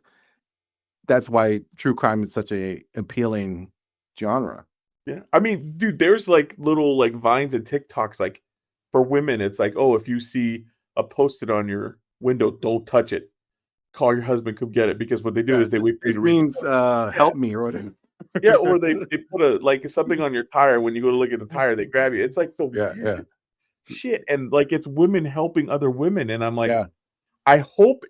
that's why true crime is such a appealing genre. Yeah, I mean, dude, there's like little like vines and TikToks like for women. It's like, oh, if you see a post-it on your window, don't touch it. Call your husband, come get it. Because what they do Yeah, is they wait for you this to reach. means help me or whatever. Yeah, or they put a like something on your tire when you go to look at the tire, they grab you. It's like the Yeah, yeah, weirdest shit. And like it's women helping other women. And I'm like, yeah. I hope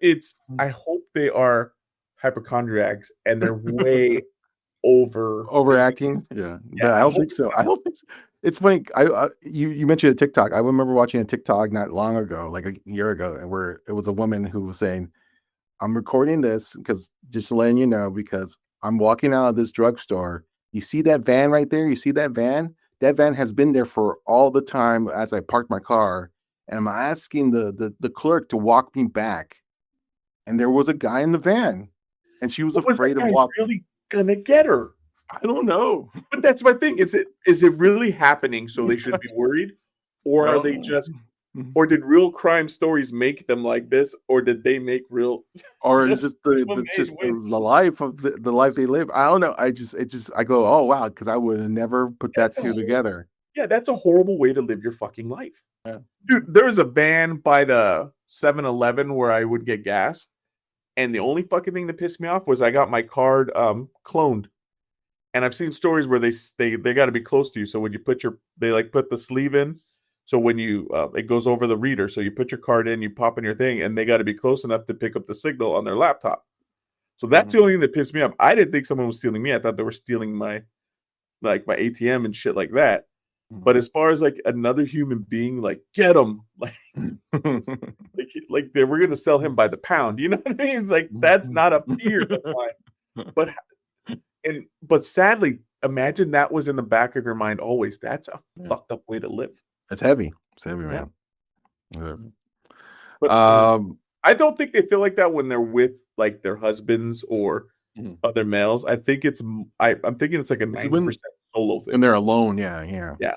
they are hypochondriacs and they're way over thinking. Overacting. Yeah, Yeah, but I I don't hope think so. I don't think so. It's funny. You mentioned a TikTok. I remember watching a TikTok not long ago, like a year ago, and where it was a woman who was saying, I'm recording this because just letting you know because I'm walking out of this drugstore. You see that van right there? You see that van? That van has been there for all the time as I parked my car. And I'm asking the clerk to walk me back. And there was a guy in the van. And she was what was that afraid of guy walking. really gonna get her? I don't know. But that's my thing. Is it really happening so they should be worried? Or are they Well, just or did real crime stories make them like this? Or did they make real or it's just people the made just ways? the life of the life they live. I don't know. I go, oh wow, because I would have never put that That's a two whole together. yeah, that's a horrible way to live your fucking life. Yeah. Dude, there was a van by the 7-Eleven where I would get gas, and the only fucking thing that pissed me off was I got my card cloned. And I've seen stories where they got to be close to you. So when you they like put the sleeve in. So when you it goes over the reader. So you put your card in, you pop in your thing, and they got to be close enough to pick up the signal on their laptop. So that's Mhm. the only thing that pissed me off. I didn't think someone was stealing me. I thought they were stealing my ATM and shit like that. But Mhm. as far as like another human being, like get them, like they were gonna sell him by the pound. You know what I mean? It's like that's not a fear of mine. But but sadly, imagine that was in the back of your mind always. That's a Yeah. fucked up way to live. It's heavy. It's heavy, Yeah. man. Yeah. But Um, I don't think they feel like that when they're with like their husbands or mhm. other males. I think I'm thinking it's like a It's 90% solo when thing. they're alone. Yeah, yeah. Yeah.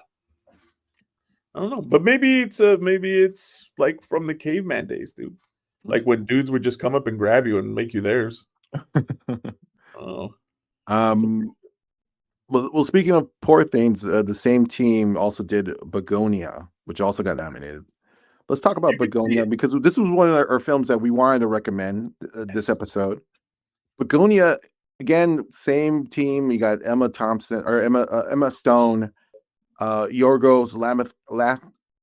I don't know. But maybe it's like from the caveman days, dude. Like when dudes would just come up and grab you and make you theirs. Oh. So um, well, speaking of poor things, the same team also did Begonia, which also got nominated. Let's talk about you could see Begonia it. because this was one of our films that we wanted to recommend this Yes. episode. Begonia, again, same team. You got Emma Thompson or Emma Stone, Yorgos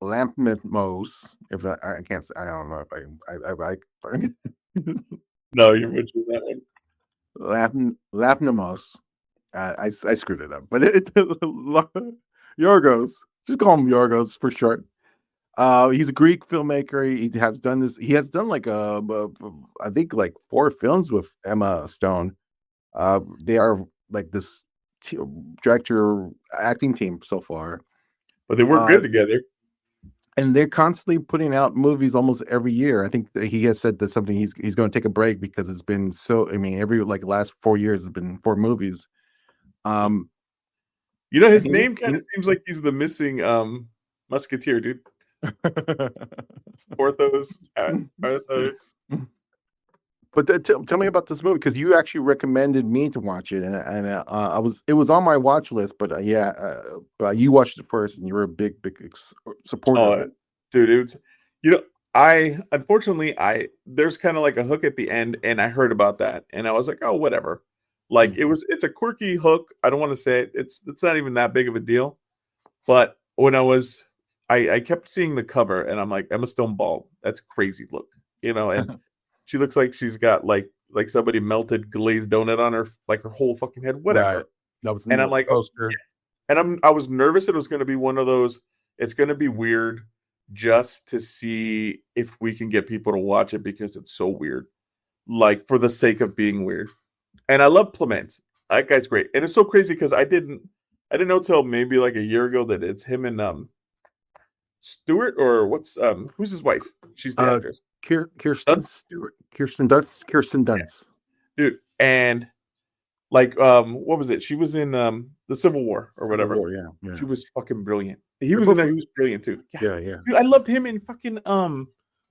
Lanthimos. If I can't say, I don't know if I No, you're butchering that one. Lanthimos. I screwed it up, but Yorgos. Just call him Yorgos for short. He's a Greek filmmaker. He has done this. He has done like I think like 4 films with Emma Stone. They are like this t- director acting team so far. But they work Uh, good together. and they're constantly putting out movies almost every year. I think that he has said that something he's going to take a break because it's been so. I mean, every like last 4 years has been 4 movies. Um, You know, and his name kind of seems like he's the missing musketeer, dude. Porthos, Arthos. But tell me about this movie because you actually recommended me to watch it, and it was on my watch list, but but you watched it first, and you were a big supporter of Oh, it. dude, it's you know, I unfortunately I there's kind of like a hook at the end, and I heard about that, and I was like, oh, whatever. Like Mhm. it's a quirky hook. I don't want to say it. It's not even that big of a deal. But when I kept seeing the cover, and I'm like, Emma Stone bald. That's a crazy look, and she looks like she's got like somebody melted glazed donut on her, like her whole fucking head, Right, whatever. that was in And I'm the like, oh, poster. and I was nervous it was going to be one of those. It's going to be weird just to see if we can get people to watch it because it's so weird, like for the sake of being weird. And I love Clement. That guy's great, and it's so crazy because I didn't know till maybe like a year ago that it's him and Stewart or who's his wife? She's the Uh, actress. Kirsten Dunst? Stewart, Kirsten Dunst. Dude, and like what was it? She was in the Civil War or Civil whatever. War, yeah, yeah. She was fucking brilliant. He They're was in both, there. He was brilliant too. Yeah, yeah, yeah. dude, I loved him in fucking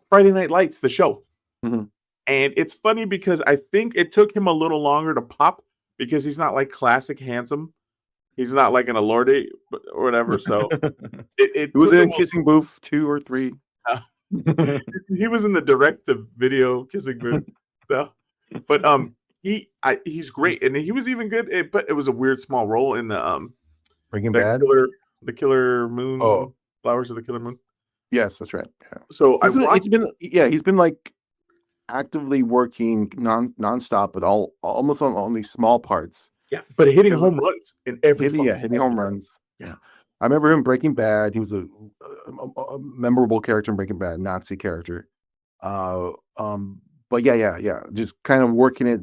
Friday Night Lights, the show. Mhm. And it's funny because I think it took him a little longer to pop because he's not like classic handsome. He's not like an Alordi or whatever. So it He was took in him. Kissing Booth 2 or 3. He was in the direct to video kissing booth. So, but he's great, and he was even good. But it was a weird small role in Breaking the Bad. killer moon Oh, flowers of the killer moon. yes, that's right. Yeah. So I He's watched. been he's been like actively working nonstop with all almost on these small parts. Yeah, but hitting Ever home runs in every fucking hitting home movie. runs. Yeah, Yeah. I remember him Breaking Bad. He was a memorable character in Breaking Bad, Nazi character. Uh, but yeah. Just kind of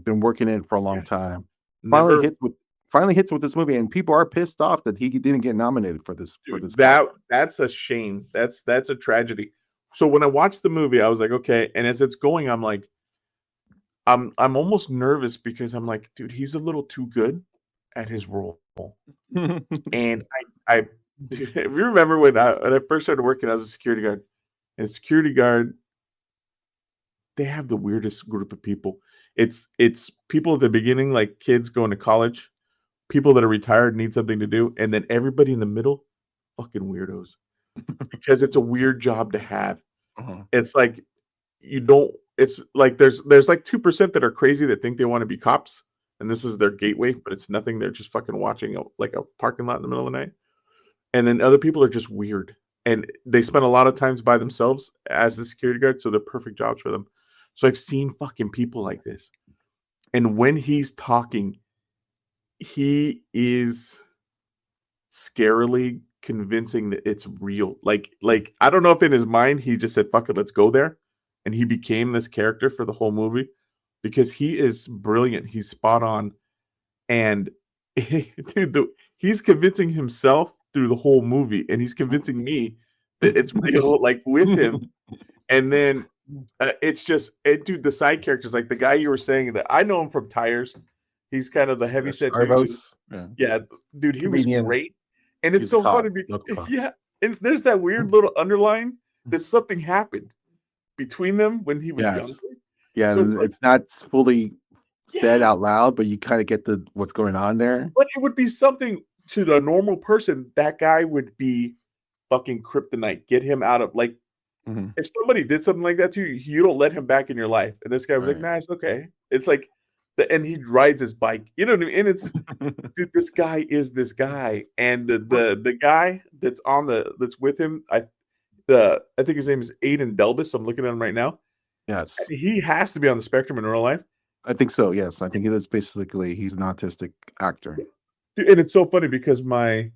been working it for a long yeah. time. Finally Never, hits with finally hits with this movie, and people are pissed off that he didn't get nominated for dude. this part. That's a shame. That's a tragedy. So when I watched the movie, I was like, okay. And as it's going, I'm like, I'm almost nervous because I'm like, dude, he's a little too good at his role. And I dude, if you remember when I first started working as a security guard, and security guard, they have the weirdest group of people. It's people at the beginning, like kids going to college, people that are retired need something to do, and then everybody in the middle, fucking weirdos. Because it's a weird job to have. Uh-huh. It's like you don't. It's like there's like 2% that are crazy that think they want to be cops, and this is their gateway, but it's nothing. They're just fucking watching like a parking lot in the middle of the night, and then other people are just weird, and they spend a lot of times by themselves as the security guard, so they're perfect jobs for them. So I've seen fucking people like this, and when he's talking, he is scarily convincing that it's real. Like I don't know if in his mind he just said, "Fuck it, let's go there," and he became this character for the whole movie because he is brilliant. He's spot on, and dude, he's convincing himself through the whole movie, and he's convincing me that it's real, like with him. And then it's just, dude, the side characters, like the guy you were saying that I know him from Tires. He's kind of the heavyset dude. Starvos, yeah. Yeah, dude, he was Comedian. great. And it's He's a so cop, funny local because, cop. yeah, and there's that weird little underline that something happened between them when he was younger. Yes. Yeah, So it's and like, it's not fully said yeah, out loud, but you kind of get the what's going on there. but it would be something to the normal person. That guy would be fucking kryptonite. Get him out of, like, Mhm. if somebody did something like that to you, you don't let him back in your life. And this guy was like, Right. "Nah, it's okay." It's like, and he rides his bike. You know what I mean? And it's, dude, this guy is this guy, and the guy that's with him, I think his name is Aiden Delbus. I'm looking at him right now. Yes, He has to be on the spectrum in real life. I think so. Yes, I think it is basically he's an autistic actor. Dude, and it's so funny because my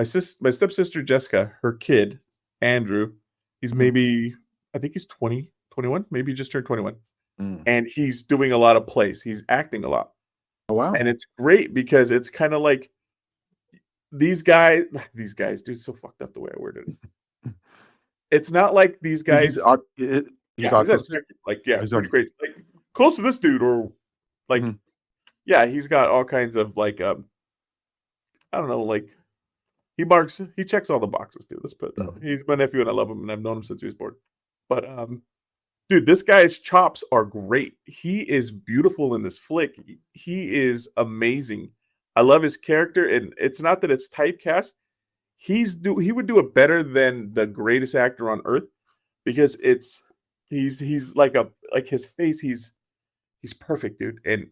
stepsister Jessica, her kid Andrew, he's Mhm. maybe, I think he's 20, 21, maybe he just turned 21, Mm. and he's doing a lot of plays. He's acting a lot, Oh and wow, it's great because it's kind of like these guys. These guys, dude, so fucked up the way I worded it. It's not like these he's guys. he's Yeah, he's a autistic. spectrum, like, yeah, He's pretty autistic. crazy. Like close to this dude, or like, Mhm. yeah, he's got all kinds of like, I don't know, like he checks all the boxes, dude. Let's put it that way. Mhm. He's my nephew and I love him, and I've known him since he was born. But dude, this guy's chops are great. He is beautiful in this flick. He is amazing. I love his character, and it's not that it's typecast. He would do it better than the greatest actor on earth because he's like his face. He's perfect, dude. And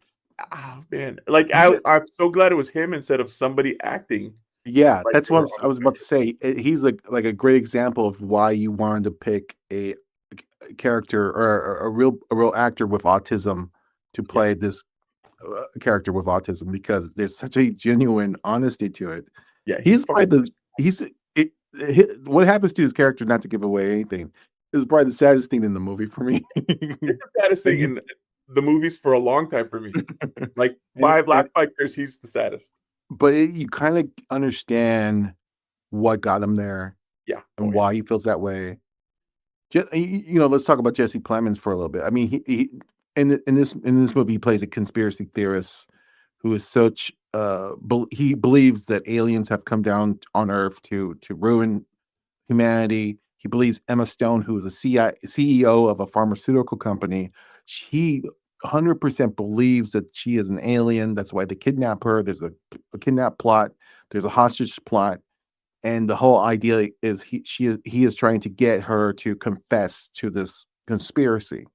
oh man, like You get I'm so glad it was him instead of somebody acting Yeah, like that's they what were on I the was about to spectrum. say. He's like a great example of why you wanted to pick a character or a real actor with autism to Yeah, play this character with autism because there's such a genuine honesty to it. yeah, he's He's fucking. probably he's what happens to his character, not to give away anything, is probably the saddest thing in the movie for me. It's the saddest and thing he in the movies for a long time for me. Like and, 5 and Black Bikers, he's the saddest. but you kind of understand what got him there Yeah. Oh and yeah. why he feels that way. You know, let's talk about Jesse Plemons for a little bit. I mean, he in this movie, he plays a conspiracy theorist who is such he believes that aliens have come down on Earth to ruin humanity. He believes Emma Stone, who is a CEO of a pharmaceutical company, she 100% believes that she is an alien. That's why they kidnap her. There's a kidnap plot. There's a hostage plot, and the whole idea is he is trying to get her to confess to this conspiracy.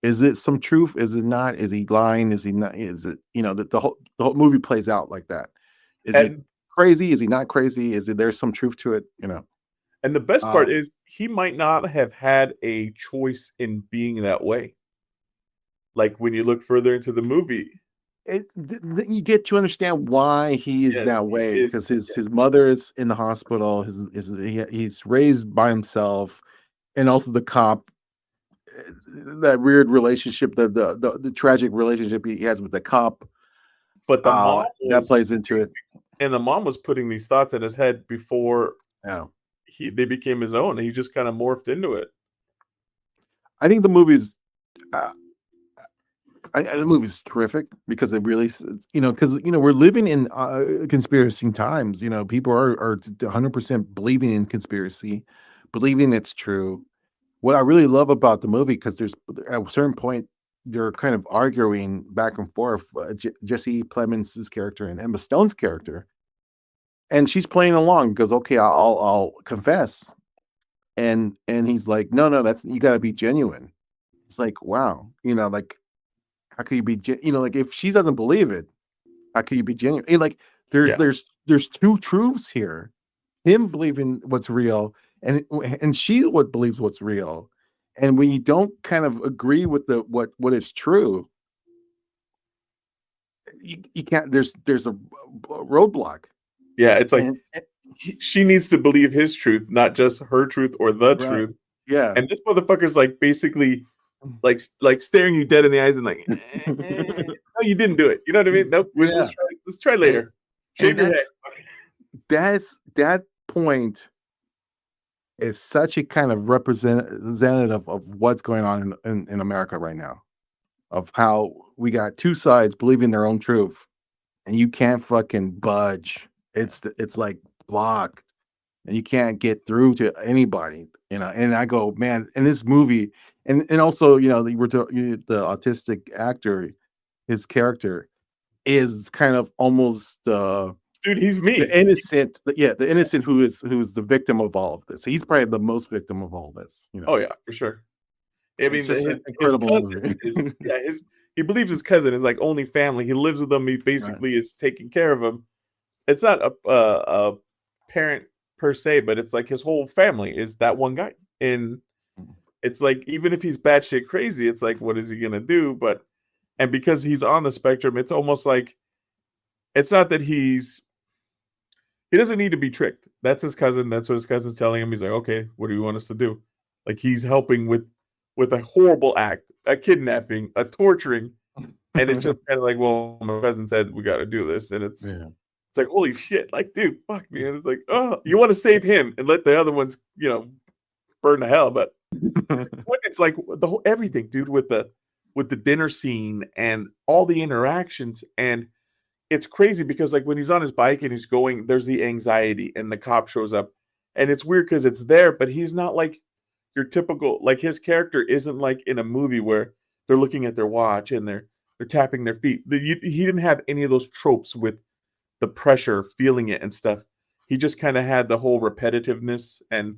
Is it some truth? Is it not? Is he lying? Is he not? Is it, you know, the whole movie plays out like that? Is he And crazy? Is he not crazy? Is it there's some truth to it? You know, the best part um, is he might not have had a choice in being that way. Like when you look further into the movie, you get to understand why he is yes, that he way is. because Yeah. his mother is in the hospital. He's raised by himself, and also the cop, that weird relationship, the tragic relationship he has with the cop, But the mom that was plays into it. and the mom was putting these thoughts in his head before Yeah, they became his own. He just kind of morphed into it. I think the movie's uh, The movie's terrific because it really, because we're living in conspiracy times. People are 100% believing in conspiracy, believing it's true. What I really love about the movie, because there's at a certain point they're kind of arguing back and forth, Jesse Plemons' character and Emma Stone's character, and she's playing along. Goes, okay, I'll confess, and he's like, no, that's, you got to be genuine. It's like, wow, like, how could you be, like, if she doesn't believe it, how could you be genuine? Like, there's Yeah. there's two truths here: him believing what's real, and she what believes what's real. And when you don't kind of agree with what is true, you can't. There's a roadblock, Yeah, it's like and she needs to believe his truth, not just her truth or the right, truth. yeah. And this motherfucker's like basically like staring you dead in the eyes and like, no, you didn't do it. You know what I mean? Nope. Yeah, Let's try and later. and Shave your head. that point is such a kind of representative of what's going on in America right now, of how we got two sides believing their own truth, and you can't fucking budge. It's like blocked, and you can't get through to anybody. And I go, man, in this movie, and also, the autistic actor, his character is kind of almost Dude, he's me. the innocent who's the victim of all of this. He's probably the most victim of all this. Oh yeah, for sure. I It's mean, just an his incredible cousin movie. is his he believes his cousin is like only family. He lives with them. He Right. basically is taking care of him. It's not a parent per se, but it's like his whole family is that one guy. And it's like even if he's batshit crazy, it's like what is he gonna do? And because he's on the spectrum, it's almost like it's not that he doesn't need to be tricked. That's his cousin. That's what his cousin's telling him. He's like, okay, what do you want us to do? Like he's helping with a horrible act, a kidnapping, a torturing, and it's just kind of like, well, my cousin said we got to do this, and Yeah. it's like, holy shit, like, dude, fuck me, and it's like, oh, you want to save him and let the other ones, burn to hell, but when it's like the whole everything, dude, with the dinner scene and all the interactions and it's crazy because like when he's on his bike and he's going, there's the anxiety and the cop shows up. And it's weird because it's there, but he's not like your typical like his character isn't like in a movie where they're looking at their watch and they're tapping their feet. He didn't have any of those tropes with the pressure, feeling it and stuff. He just kind of had the whole repetitiveness and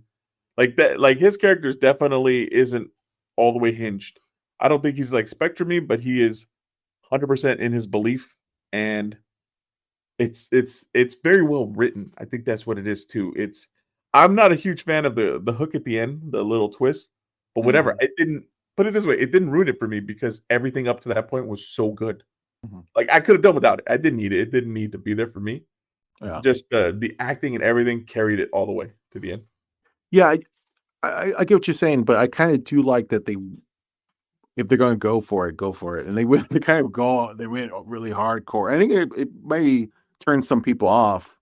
like that. Like his character's definitely isn't all the way hinged. I don't think he's like spectrumy, but he is 100% in his belief and it's very well written. I think that's what it is too. I'm not a huge fan of the hook at the end, the little twist, but whatever. Mhm. It didn't put it this way, it didn't ruin it for me because everything up to that point was so good. Mhm. Like I could have done without it. I didn't need it. It didn't need to be there for me. Yeah. Just the acting and everything carried it all the way to the end. Yeah, I get what you're saying, but I kind of do like that if they're going to go for it, go for it, and they kind of they went really hardcore. I think it may turn some people off.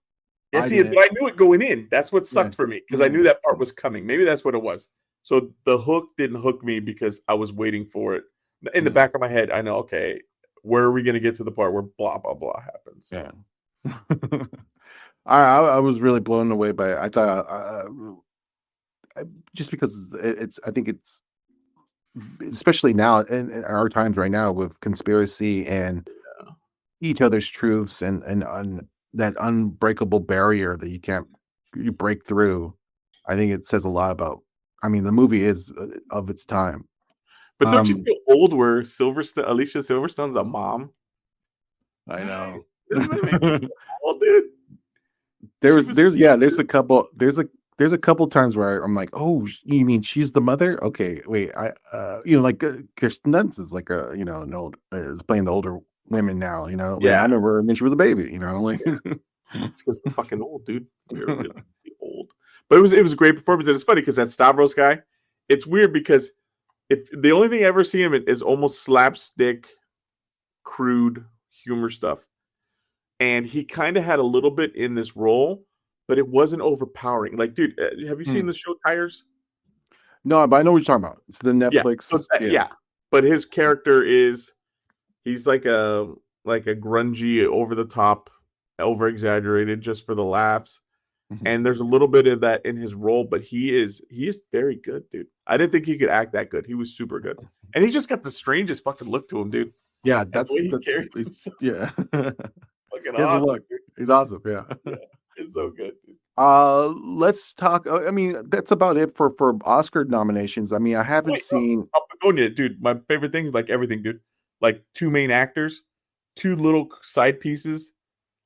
Yeah, I see, didn't. but I knew it going in. That's what Yeah, sucked for me because I yeah, knew that part was coming. Maybe that's what it was. So the hook didn't hook me because I was waiting for it. In the yeah, back of my head, I know, okay, where are we going to get to the part where blah, blah, blah happens? yeah. I was really blown away by it. I thought just because I think it's especially now in our times right now with conspiracy and each other's truths and that unbreakable barrier that you break through. I think it says a lot about. I mean, the movie is of its time. But don't you Um, feel old where Alicia Silverstone's a mom? I Right? know. Doesn't that make you feel old, dude? She was There's yeah, there's a couple times where I'm like, oh, you mean she's the mother? Okay, wait, like Kirsten Dunst is like an old is playing the older women now. Man, I yeah, remember her when she was a baby. Like yeah. It's because we're fucking old, dude. We're really old. But it was a great performance, and it's funny because that Stavros guy, it's weird because the only thing I ever see him in is almost slapstick, crude humor stuff, and he kind of had a little bit in this role, but it wasn't overpowering. Like, dude, have you seen Hmm. the show Tires? No, but I know what you're talking about. It's the Yeah. So Netflix. Yeah. yeah, but his character is He's like a grungy, over the top, over exaggerated just for the laughs. Mhm. And there's a little bit of that in his role, but he is very good, dude. I didn't think he could act that good. He was super good. And he's just got the strangest fucking look to him, dude. Yeah, And the way he that's carries he's, himself, yeah. fucking He has a awesome, look. dude. He's awesome. Yeah. Yeah, it's so good, dude. Let's talk. I mean, that's about it for Oscar nominations. I mean, I haven't Wait, seen. Begonia, dude. My favorite thing is like everything, dude. Like two main actors, two little side pieces,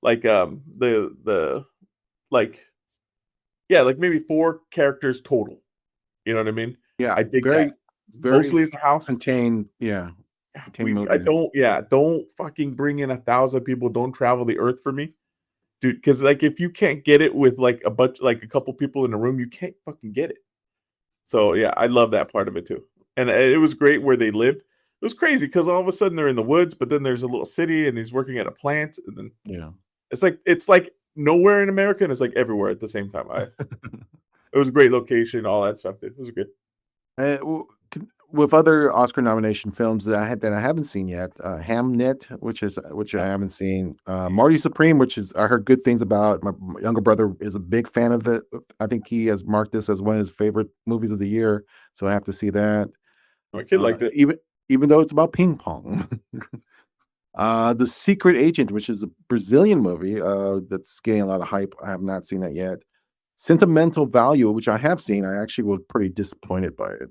like the like yeah, like maybe four characters total. You know what I mean? Yeah, I dig that. very very Mostly in the house. contained. Yeah, Yeah, contained movie. I Yeah. don't yeah, don't fucking bring in 1,000 people, don't travel the earth for me. Dude, because like if you can't get it with like a bunch like a couple people in a room, you can't fucking get it. So yeah, I love that part of it too. And it was great where they lived. It was crazy because all of a sudden they're in the woods, but then there's a little city and he's working at a plant, and then Yeah. it's like nowhere in America and it's like everywhere at the same time. It was a great location, all that stuff. Dude. It was good. With other Oscar nomination films that I haven't seen yet, Hamnet, which I Yeah. haven't seen, Marty Supreme, which is I heard good things about. My younger brother is a big fan of it. I think he has marked this as one of his favorite movies of the year, so I have to see that. My kid liked it. Even though it's about ping pong. The Secret Agent, which is a Brazilian movie, that's getting a lot of hype. I have not seen that yet. Sentimental Value, which I have seen, I actually was pretty disappointed by it.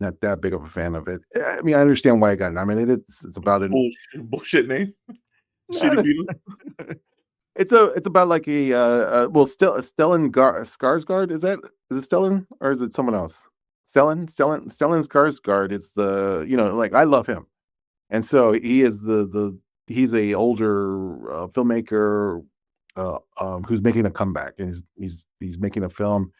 Not that big of a fan of it. I mean, I understand why it got nominated. It's about an Bullshit name. Shitty not Beatles. it's about like well, Skarsgård, is it Stellan or is it someone else? Stellan Skarsgård is the, like I love him. And so he is he's a older filmmaker who's making a comeback, and he's making a film,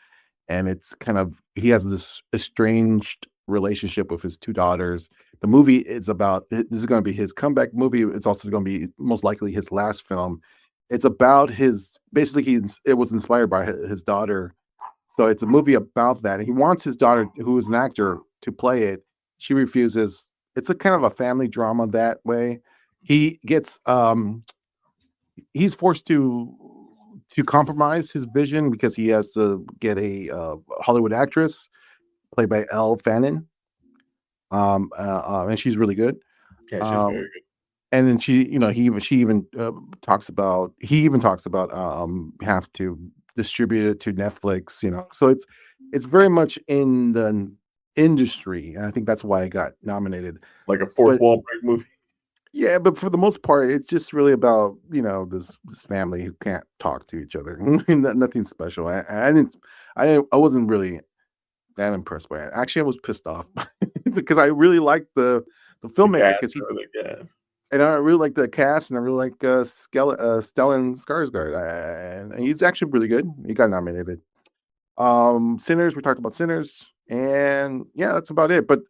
and it's kind of he has this estranged relationship with his two daughters. The movie is about this is going to be his comeback movie. It's also going to be most likely his last film. It's about his basically it was inspired by his daughter, so it's a movie about that. And he wants his daughter, who is an actor, to play it. She refuses. It's a kind of a family drama that way. He gets he's forced to compromise his vision because he has to get a Hollywood actress played by Elle Fanning, and she's really good. Yeah, she's very Um, good. and then she even he even talks about have to distribute it to Netflix, so it's very much in the industry, and I think that's why it got nominated. Like a fourth But wall break movie. yeah, but for the most part, it's just really about this family who can't talk to each other. Nothing special. I wasn't really that impressed by it. Actually, I was pissed off because I really liked the The filmmaker cast because he or like yeah. and I really like the cast, and I really like Stellan Skarsgård, and he's actually really good. He got nominated. Sinners, we talked about Sinners, and yeah, that's about it. But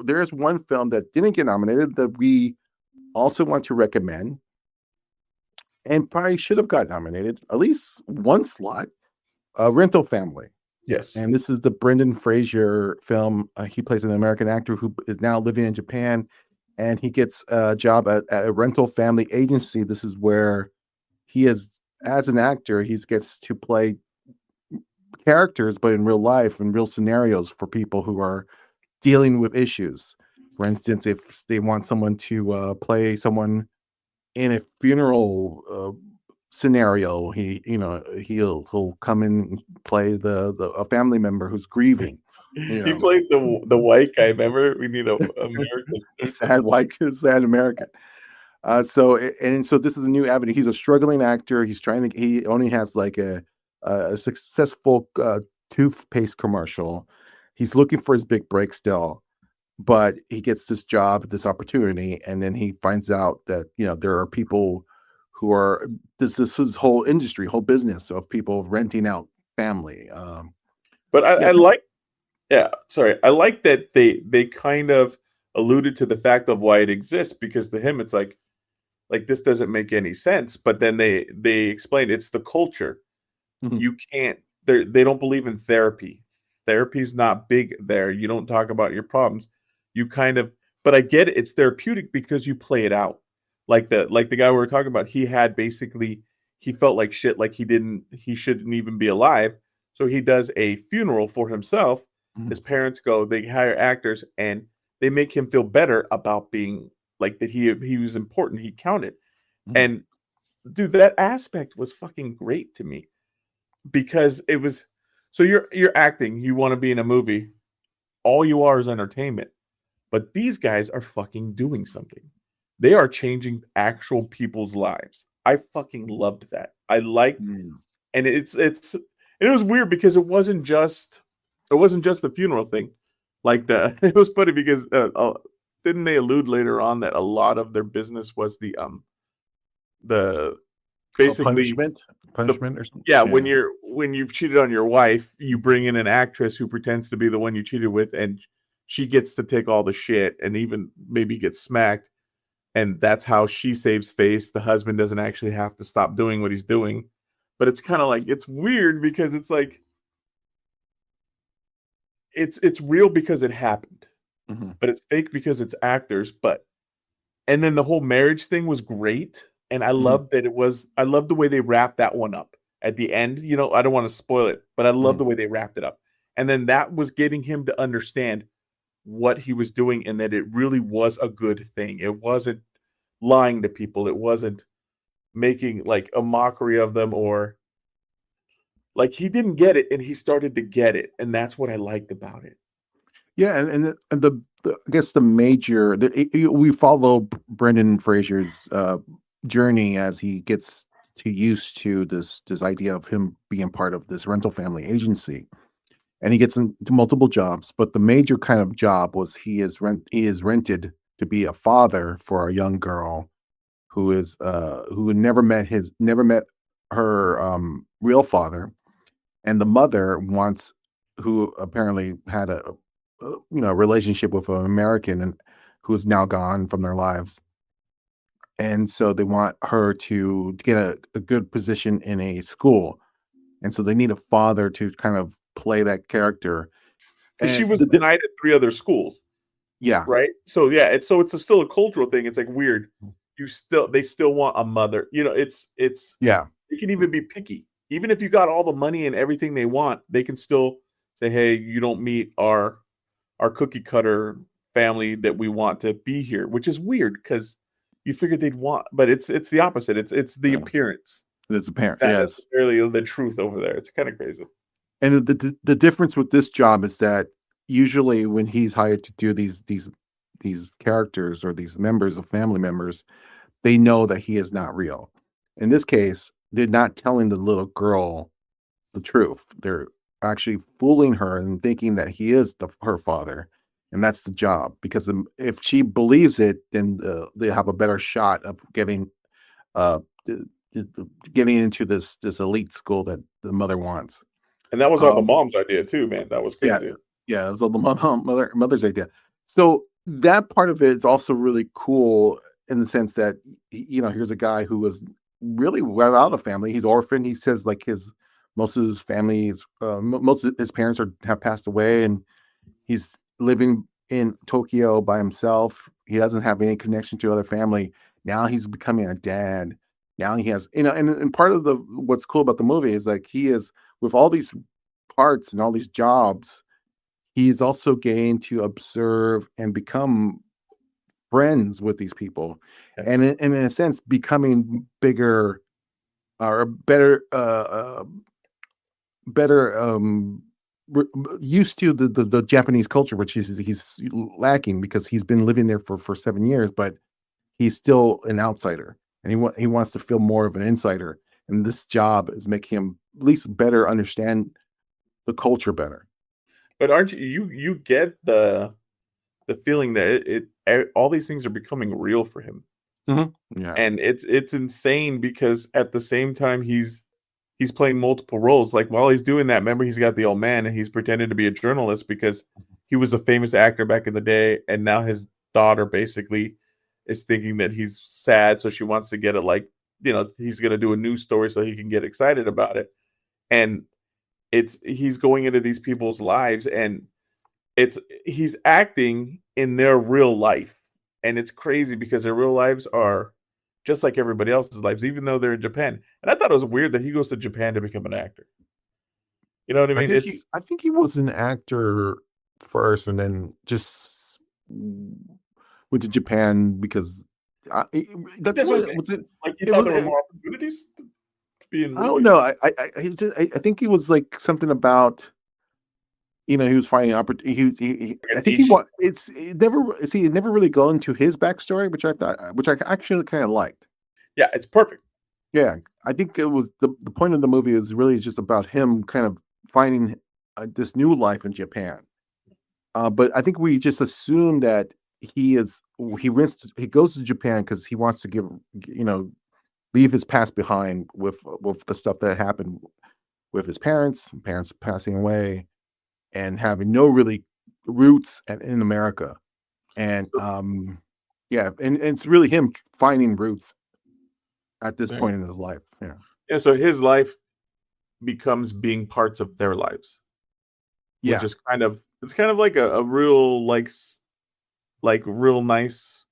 there's one film that didn't get nominated that we also want to recommend, and probably should have got nominated at least one slot. Rental Family, Yes. and this is the Brendan Fraser film. He plays an American actor who is now living in Japan, and he gets a job at a rental family agency. This is where he is, as an actor, he gets to play characters, but in real life, in real scenarios for people who are dealing with issues. For instance, if they want someone to play someone in a funeral scenario, he'll come in and play the a family member who's grieving. You He know, played the white guy, remember? We need a American. a sad white, sad American. So this is a new avenue. He's a struggling actor. He only has like a successful toothpaste commercial. He's looking for his big break still, but he gets this job, this opportunity, and then he finds out that there are people who are this is whole industry, whole business of people renting out family. But Yeah, I like yeah, sorry. I like that they kind of alluded to the fact of why it exists because to him it's like this doesn't make any sense. But then they explained it's the culture. mhm, You can't they don't believe in therapy. Therapy's not big there. You don't talk about your problems. You kind of but I get it. It's therapeutic because you play it out. Like the guy we were talking about, he had basically he felt like shit, like he shouldn't even be alive. So he does a funeral for himself. Mhm. His parents go, they hire actors, and they make him feel better about being like that he was important, he counted. Mhm. And dude, that aspect was fucking great to me because it was so you're acting, you want to be in a movie, all you are is entertainment. But these guys are fucking doing something. They are changing actual people's lives. I fucking loved that. I liked, Mm. and it was weird because it wasn't just the funeral thing. Like the it was funny because didn't they allude later on that a lot of their business was the Oh, basically punishment, the punishment, or something. yeah, Yeah. when you've cheated on your wife, you bring in an actress who pretends to be the one you cheated with, and she gets to take all the shit and even maybe get smacked, and that's how she saves face. The husband doesn't actually have to stop doing what he's doing, but it's kind of like it's weird because it's like it's real because it happened, Hmm. but it's fake because it's actors. But and then the whole marriage thing was great, and Hmm. I love the way they wrapped that one up at the end. I don't want to spoil it, but I love Hmm. the way they wrapped it up. And then that was getting him to understand what he was doing and that it really was a good thing. It wasn't lying to people. It wasn't making like a mockery of them, or like he didn't get it and he started to get it, and that's what I liked about it. Yeah, and I guess the major we follow Brendan Fraser's journey as he gets to used to this idea of him being part of this rental family agency, and he gets into multiple jobs. But the major kind of job was he is rented to be a father for a young girl who had never met her real father, and the mother wants who apparently had a relationship with an American and who's now gone from their lives. And so they want her to get a good position in a school. And so they need a father to kind of play that character. Because she And was denied at three other schools, yeah, right? So yeah, it's still a cultural thing. It's like weird. They still want a mother. It's yeah, they can even be picky. Even if you got all the money and everything they want, they can still say, "Hey, you don't meet our cookie cutter family that we want to be here," which is weird because you figured they'd want, but it's the opposite. It's the yeah. appearance, It's apparent. not Yes. necessarily the truth over there. It's kind of crazy. And the difference with this job is that usually when he's hired to do these characters or these members of family members, they know that he is not real. In this case, they're not telling the little girl the truth. They're actually fooling her and thinking that he is her father, and that's the job. Because if she believes it, then they have a better shot of uh, th- getting into this elite school that the mother wants. And that was all the Um, mom's idea too, man. That was yeah, crazy. yeah, it was all the mother's idea. So that part of it is also really cool in the sense that here's a guy who was really without a family. He's orphaned. He says like his most of his family's most of his parents have passed away, and he's living in Tokyo by himself. He doesn't have any connection to other family. Now he's becoming a dad. Now he has, and part of the what's cool about the movie is like he is with all these parts and all these jobs, he's also getting to observe and become friends with these people, and Yes. in a sense, becoming bigger or better, better used to the Japanese culture, which he's lacking because he's been living there for 7 years, but he's still an outsider, and he wants to feel more of an insider. And this job is making him at least better understand the culture better. But aren't you get the feeling that all these things are becoming real for him. Mhm. Yeah. And it's insane because at the same time he's playing multiple roles. Like while he's doing that, remember he's got the old man and he's pretending to be a journalist because he was a famous actor back in the day, and now his daughter basically is thinking that he's sad, so she wants to get it like, he's gonna do a news story so he can get excited about it. And he's going into these people's lives, and it's he's acting in their real life, and it's crazy because their real lives are just like everybody else's lives, even though they're in Japan. And I thought it was weird that he goes to Japan to become an actor. You know what I mean? It's I think he was an actor first, and then just went to Japan because that's that's what I'm what saying. was it. Like he It thought was. there were more opportunities to be in I don't movies. know. I think he was like something about he was finding opportunity. Like I a think he niche. was. It never really go into his backstory, which I actually kind of liked. Yeah, it's perfect. Yeah, I think it was the point of the movie is really just about him kind of finding this new life in Japan. But I think we just assume that he goes to Japan because he wants to leave his past behind with the stuff that happened with his parents passing away, and having no really roots in America. And yeah, and it's really him finding roots at this Right. point in his life. Yeah. Yeah, so his life becomes being parts of their lives, which Yeah. is kind of like a real like real nice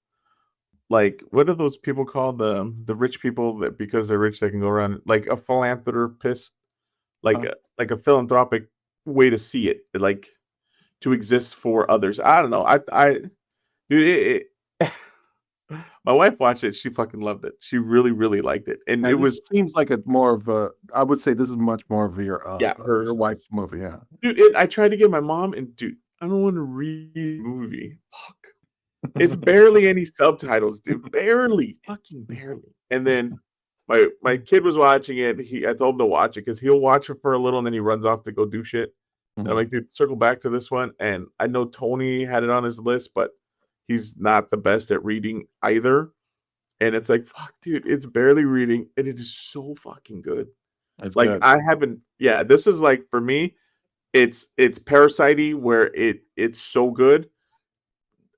like what are those people called the rich people that because they're rich they can go around like a philanthropist Uh, like a philanthropic way to see it like to exist for others. I don't know. I dude my wife watched it. She fucking loved it. She really really liked it, and it and was this seems like a more of a. I would say this is much more of yeah your hers. wife's movie. Yeah. Dude, and I tried to get my mom and dude, I don't want to read the movie. Fuck. It's barely any subtitles, dude. Barely. Fucking barely. And then my kid was watching it. I told him to watch it because he'll watch it for a little and then he runs off to go do shit. And I'm Mhm. like, dude, circle back to this one. And I know Tony had it on his list, but he's not the best at reading either. And it's like, fuck, dude, it's barely reading, and it is so fucking good. That's Like good. I haven't, yeah. This is like for me, it's Parasite where it's so good.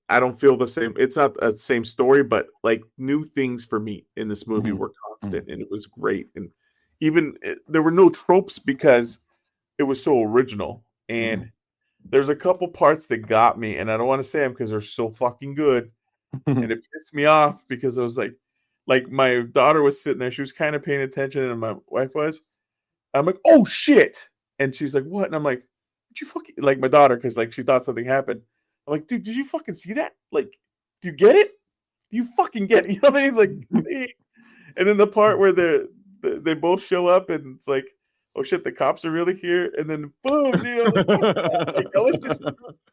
I don't feel the same. It's not the same story, but like new things for me in this movie Mhm. were Mhm. constant, and it was great. And even there were no tropes because it was so original. And Mhm. there's a couple parts that got me, and I don't want to say them because they're so fucking good, and it pissed me off because I was like my daughter was sitting there, she was kind of paying attention, and my wife was. I'm like, oh shit. And she's like, what? And I'm like, did you fucking like my daughter, because like she thought something happened. I'm like, dude, did you fucking see that? Like, do you get it? Do you fucking get it? You know what I mean? He's like, eh. And then the part where they both show up and it's like, oh shit, the cops are really here. And then boom, dude, I'm like, fuck yeah. Like, I was just,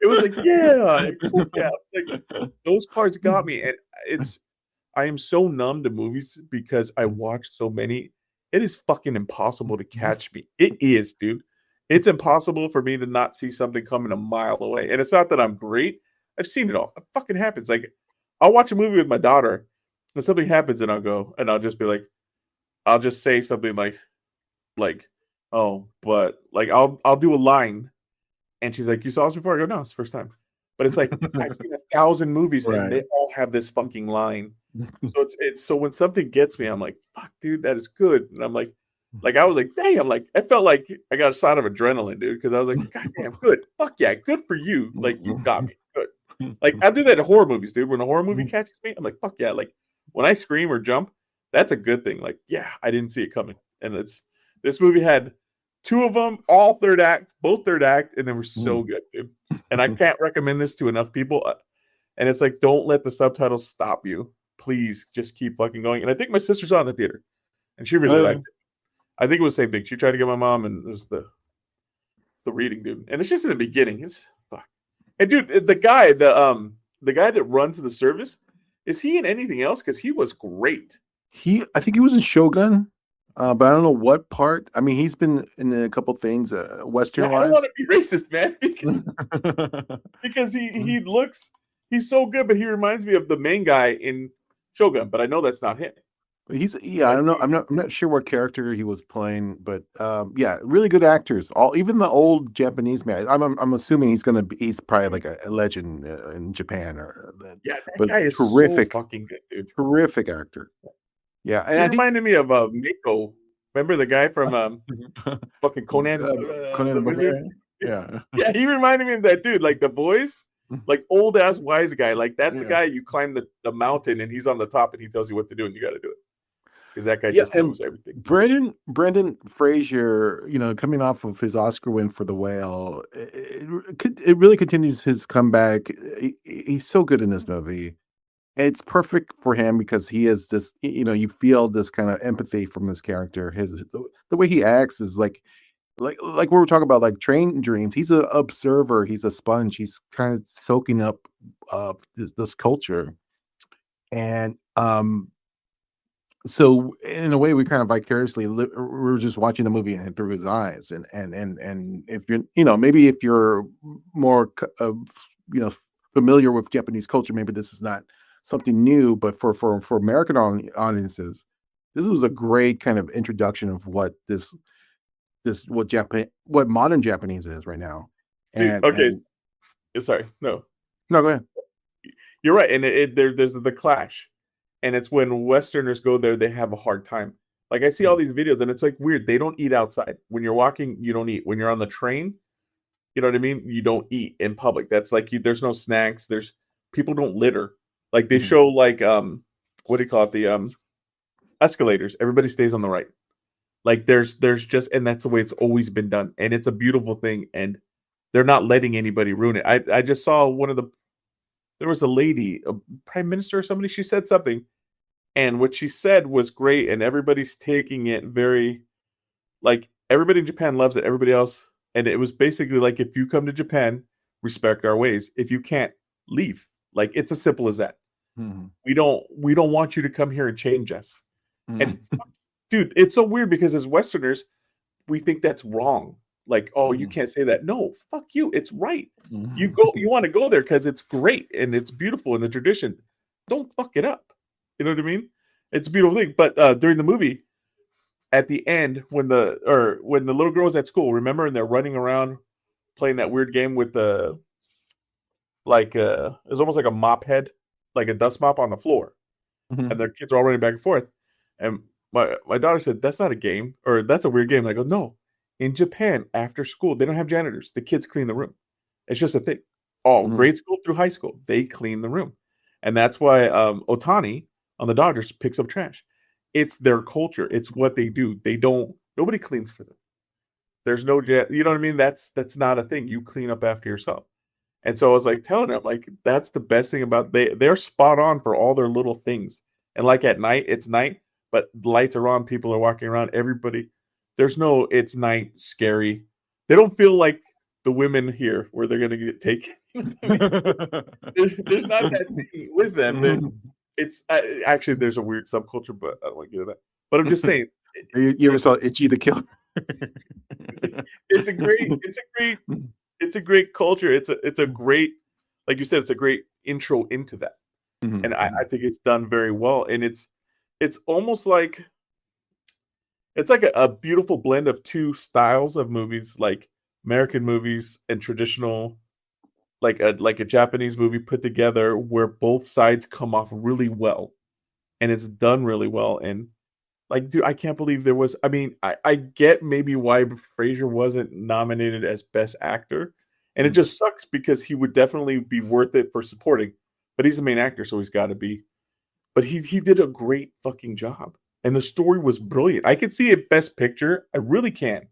it was like, yeah, fuck yeah. Like, those parts got me. And it's, I am so numb to movies because I watch so many. It is fucking impossible to catch me. It is, dude. It's impossible for me to not see something coming a mile away. And it's not that I'm great. I've seen it all. It fucking happens. Like I'll watch a movie with my daughter and something happens and I'll go and I'll just be like, I'll just say something like, oh, but like I'll do a line and she's like, "You saw this before?" I go, "No, it's the first time." But it's like I've seen 1,000 movies and Right. they all have this fucking line. So it's so when something gets me, I'm like, "Fuck, dude, that is good." And I'm like I was like, "Damn!" Like I felt like I got a shot of adrenaline, dude, because I was like, "God damn, good, fuck yeah, good for you." Like you got me, good. Like I do that in horror movies, dude. When a horror movie catches me, I'm like, "Fuck yeah!" Like when I scream or jump, that's a good thing. Like yeah, I didn't see it coming, and it's this movie had two of them, all third act, both third act, and they were so good, dude. And I can't recommend this to enough people. And it's like, don't let the subtitles stop you. Please just keep fucking going. And I think my sister saw it in the theater, and she really liked it. I think it was the same thing. She tried to get my mom, and it was the reading, dude. And it's just in the beginning. It's fuck. And dude, the guy that runs the service, is he in anything else? Because he was great. I think he was in Shogun, but I don't know what part. I mean, he's been in a couple things, Yeah, I don't want Western-wise. to be racist, man, because he looks he's so good, but he reminds me of the main guy in Shogun, but I know that's not him. Yeah, But I I don't know. think I'm not sure what character he was playing, but yeah, really good actors. All even the old Japanese man. I'm assuming he's probably like a legend in Japan yeah, that but guy is so terrific, fucking good, dude. terrific actor. Yeah, and He I think reminded me of Mako. Remember the guy from fucking Conan Conan the the Wizard? Barbarian. Yeah. Yeah, he reminded me of that dude, like the voice, like old ass wise guy. Like that's the Yeah. guy you climb the mountain and he's on the top and he tells you what to do and you got to do it because that guy Yeah, just and knows everything. Brendan Fraser, coming off of his Oscar win for The Whale, it really continues his comeback. He's so good in this movie. It's perfect for him because he is this, you feel this kind of empathy from this character. The way he acts is like we were talking about, like Train Dreams. He's an observer. He's a sponge. He's kind of soaking up this culture, and so in a way, we kind of vicariously we're just watching the movie and through his eyes, and if you're, maybe if you're more you know familiar with Japanese culture, maybe this is not something new, but for American audiences, this was a great kind of introduction of what what modern Japanese is right now. See, And okay, sorry, no, no, go ahead. you're right, and there's the clash, and it's when Westerners go there, they have a hard time. Like I see all these videos, and it's like weird. They don't eat outside. When you're walking, you don't eat. When you're on the train, you know what I mean? You don't eat in public. That's like there's no snacks. There's people don't litter. Like they Mhm. show like what do you call it? The escalators. Everybody stays on the right. Like there's just and that's the way it's always been done. And it's a beautiful thing. And they're not letting anybody ruin it. I just saw there was a lady, a prime minister or somebody, she said something, and what she said was great, and everybody's taking it very like everybody in Japan loves it. Everybody else, and it was basically like if you come to Japan, respect our ways. If you can't, leave. Like it's as simple as that. Mhm. We don't want you to come here and change us. And Mhm. dude, it's so weird because as Westerners, we think that's wrong. Like, oh, you Mhm. can't say that. No, fuck you. It's right. Mhm. You want to go there because it's great and it's beautiful in the tradition. Don't fuck it up. You know what I mean? It's a beautiful thing. But during the movie, at the end, when the little girl was at school, remember, and they're running around playing that weird game with the it's almost like a mop head, like a dust mop on the floor, and Mhm. their kids are all running back and forth. And my daughter said, "That's not a game, or that's a weird game." And I go, "No, in Japan, after school, they don't have janitors. The kids clean the room. It's just a thing. All Mhm. grade school through high school, they clean the room, and that's why Otani on the Dodgers picks up trash. It's their culture. It's what they do. They don't. Nobody cleans for them. There's no you know what I mean? That's not a thing. You clean up after yourself." And so I was like telling him, like, that's the best thing about they're spot on for all their little things. And like at night, it's night, but the lights are on, people are walking around, everybody. There's no it's night scary. They don't feel like the women here where they're gonna get taken. You know what I mean? There's not that thing with them. Mhm. It's actually there's a weird subculture, but I don't want to get into that. But I'm just saying, You ever there's saw Itchy the Killer? it's a it's a great culture. It's a great, like you said, it's a great intro into that. Mhm. And I think it's done very well. And it's almost like it's like a beautiful blend of two styles of movies, like American movies and traditional, like a Japanese movie put together where both sides come off really well. And it's done really well. And like, dude, I can't believe there was. I mean, I get maybe why Fraser wasn't nominated as Best Actor, and it Mhm. just sucks because he would definitely be worth it for supporting. But he's the main actor, so he's got to be. But he did a great fucking job, and the story was brilliant. I could see it Best Picture. I really can.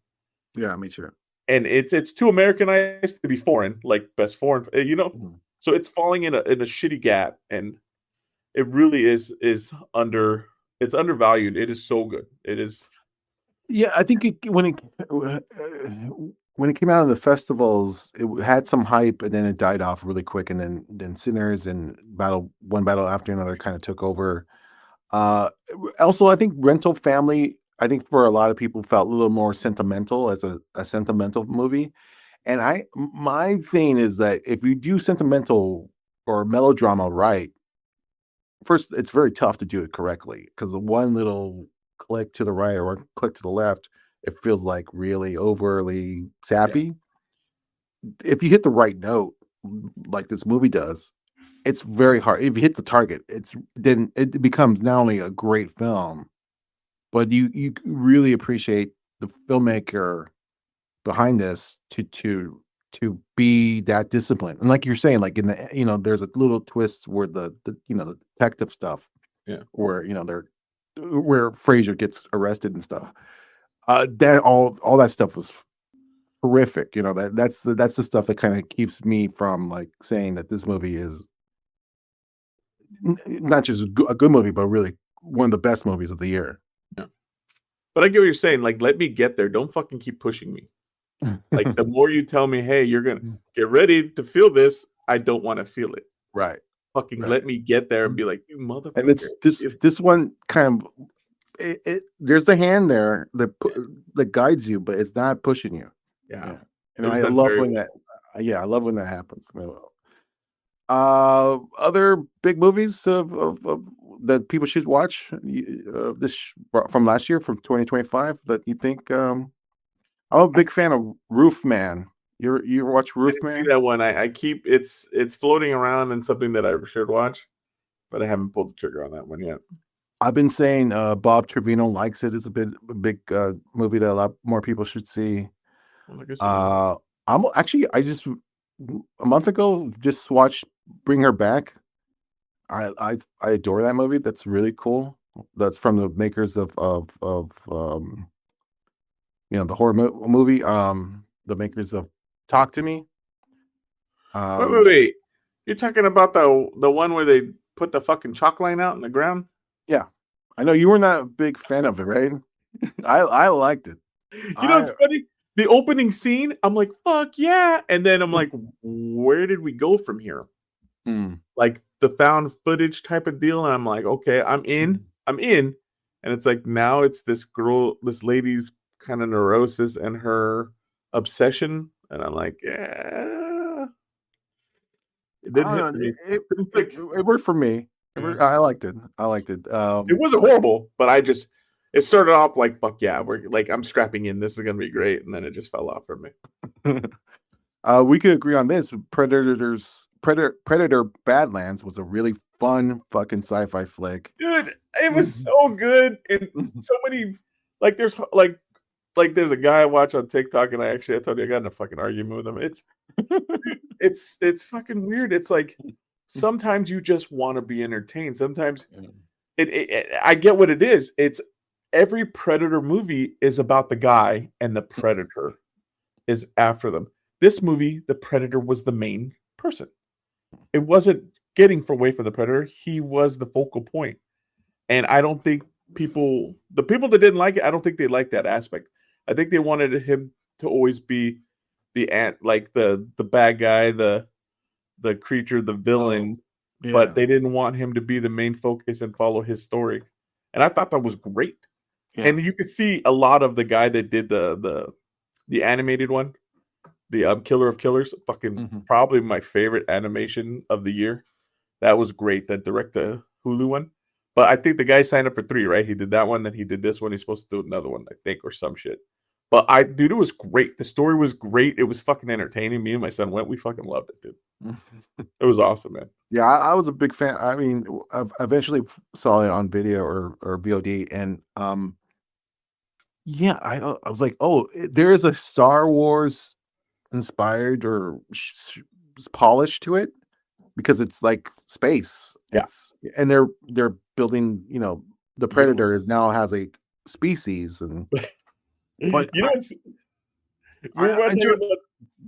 Yeah, me too. And it's too Americanized to be foreign, like Best Foreign, Mhm. So it's falling in a shitty gap, and it really is it's undervalued. It is so good. It is. Yeah, I think when it came out in the festivals, had some hype, and then it died off really quick, and then Sinners and One Battle After Another kind of took over. Uh, Also, I think Rental Family, I think for a lot of people felt a little more sentimental as a sentimental movie. And my thing is that if you do sentimental or melodrama right, first, it's very tough to do it correctly because the one little click to the right or one click to the left, it feels like really overly Yeah. sappy. If you hit the right note, like this movie does, it's very hard. If you hit the target, then it becomes not only a great film, but you really appreciate the filmmaker behind this to be that disciplined. And like you're saying, like in the there's a little twist where the the detective stuff, Yeah. where they're where Fraser gets arrested and stuff. That all that stuff was horrific. That's the stuff that kind of keeps me from like saying that this movie is not just a good movie, but really one of the best movies of the year. Yeah. But I get what you're saying. Like, let me get there. Don't fucking keep pushing me. Like, the more you tell me, hey, you're going to get ready to feel this, I don't want to feel it. Right. Fucking Right. let me get there and be like, you motherfucker. And it's this one kind of there's the hand there that guides you, but it's not pushing you. Yeah. And I love when that. Yeah, I love when that happens. Other big movies of that people should watch this from last year, from 2025, that you think. I'm a big fan of Roof Man. You watch Roof I Man? see that one. I keep it's floating around and something that I should watch, but I haven't pulled the trigger on that one yet. I've been saying Bob Trevino likes it. It's a big movie that a lot more people should see. I just a month ago just watched Bring Her Back. I adore that movie. That's really cool. That's from the makers of the horror movie. The makers of Talk to Me. Wait. You're talking about the one where they put the fucking chalk line out in the ground? Yeah. I know you were not a big fan of it, right? I liked it. It's funny. The opening scene, I'm like, fuck yeah. And then I'm like, where did we go from here? Like the found footage type of deal. And I'm like, okay, I'm in. And it's like, now it's this lady's kind of neurosis and her obsession. And I'm like, yeah. It didn't hit me. It worked for me. I liked it. It wasn't horrible, but it started off like, fuck yeah, I'm strapping in. This is gonna be great, and then it just fell off for me. We could agree on this. Predator Badlands was a really fun fucking sci-fi flick. Dude, it was so good. And so many there's there's a guy I watch on TikTok, and I told you I got in a fucking argument with him. It's fucking weird. It's like sometimes you just want to be entertained. Sometimes I get what it is. It's every Predator movie is about the guy and the Predator is after them. This movie, the Predator was the main person. It wasn't getting away from the Predator. He was the focal point. And I don't think the people that didn't like it, I don't think they liked that aspect. I think they wanted him to always be the bad guy, the creature, the villain, but they didn't want him to be the main focus and follow his story. And I thought that was great. Yeah. And you could see a lot of the guy that did the animated one, the Killer of Killers, fucking probably my favorite animation of the year. That was great. That the Hulu one. But I think the guy signed up for 3, right? He did that one, then he did this one. He's supposed to do another one, I think, or some shit. But dude, it was great. The story was great. It was fucking entertaining. Me and my son went. We fucking loved it, dude. It was awesome, man. Yeah, I was a big fan. I mean, I eventually saw it on video or VOD, and yeah, I was like, oh, there is a Star Wars inspired or polish to it, because it's like space. Yeah. And they're building. The Predator has a species, and but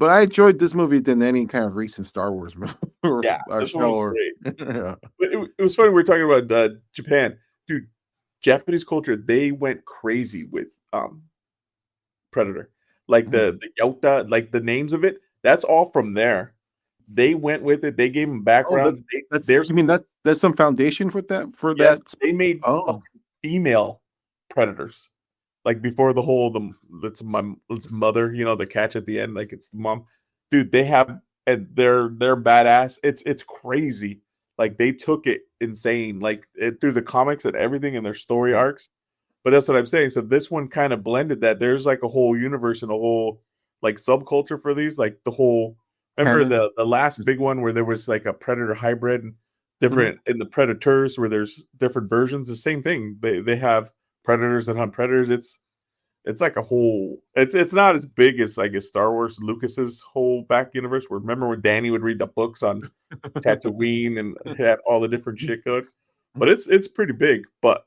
I enjoyed this movie than any kind of recent Star Wars movie. This one was great. Yeah. But it was funny. We were talking about Japan, dude. Japanese culture, they went crazy with Predator, like the Yota, like the names of it. That's all from there. They went with it. They gave them background. There's some foundation for that. That they made female predators, like before the whole it's mother, the catch at the end, like it's the mom. Dude, they have, and they're badass. It's crazy. Like they took it insane, like through the comics and everything and their story arcs. But that's what I'm saying. So this one kind of blended that. There's like a whole universe and a whole like subculture for these, like the whole. Remember the last big one where there was like a predator hybrid and different in the Predators where there's different versions. The same thing. They have predators that hunt predators. It's like a whole. It's not as big as I guess Star Wars Lucas's whole back universe. Where remember when Danny would read the books on Tatooine and had all the different shit going. But it's pretty big. But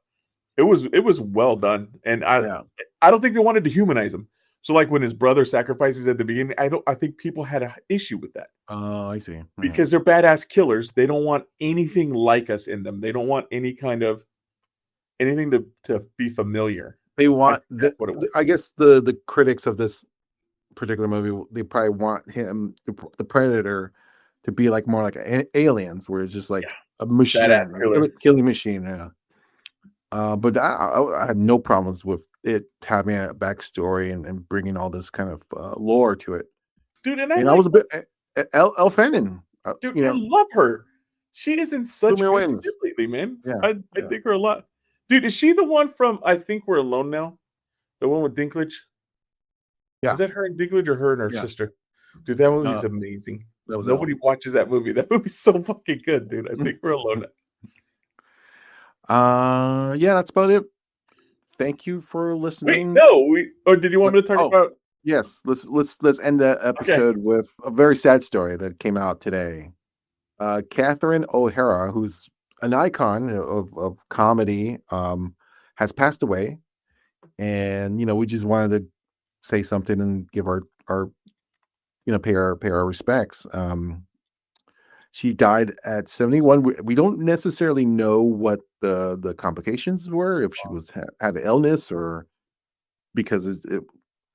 it was well done, and Yeah. I don't think they wanted to humanize him. So like when his brother sacrifices at the beginning, I think people had an issue with that Oh, I see. Yeah. because they're badass killers. They don't want anything like us in them. They don't want any kind of anything to be familiar. They I want think that's what it was. I guess the critics of this particular movie, they probably want him, the Predator, to be like more like aliens, where it's just like a machine, Badass killer. killing machine. Yeah. But I had no problems with it having a backstory and bringing all this kind of lore to it. Dude, and And I was a bit Elle Fanning. dude, You I know, love her. She is in such me good away. shit lately, man. Yeah, I yeah. think her a lot. Dude, is she the one from I Think We're Alone Now? The one with Dinklage? Yeah. Is that her and Dinklage or her and her Yeah. sister? Dude, that movie's amazing. That was Nobody watches that movie. That movie's so fucking good, dude. I Think We're Alone Now. Yeah, that's about it. Thank you for Wait, listening. no, or did you want me to talk Oh. about Yes, let's end the episode with a very sad story that came out today. Catherine O'Hara, who's an icon of comedy, has passed away, and we just wanted to say something and give our pay our respects. She died at 71. We don't necessarily know what the complications were, if she had an illness or because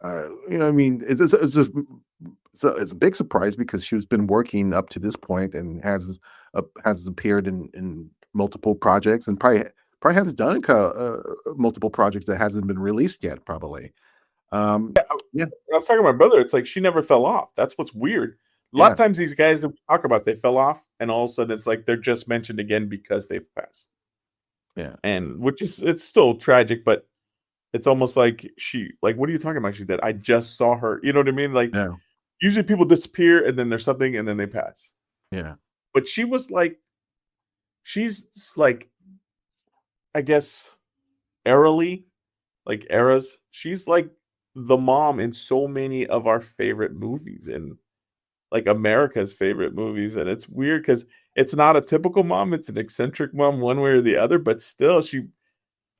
I mean, it's a big surprise because she's been working up to this point and has appeared in multiple projects and probably has done multiple projects that hasn't been released yet, probably. Yeah, I was talking to my brother, it's like she never fell off. That's what's weird. A lot of times these guys that we talk about, they fell off, and all of a sudden it's like they're just mentioned again because they've passed. Yeah. And which is it's still tragic, but it's almost like what are you talking about? She did. I just saw her. You know what I mean? Like Yeah. usually people disappear and then there's something and then they pass. Yeah. But she's like, I guess, eras. She's like the mom in so many of our favorite movies and like America's favorite movies. And it's weird because it's not a typical mom. It's an eccentric mom one way or the other, but still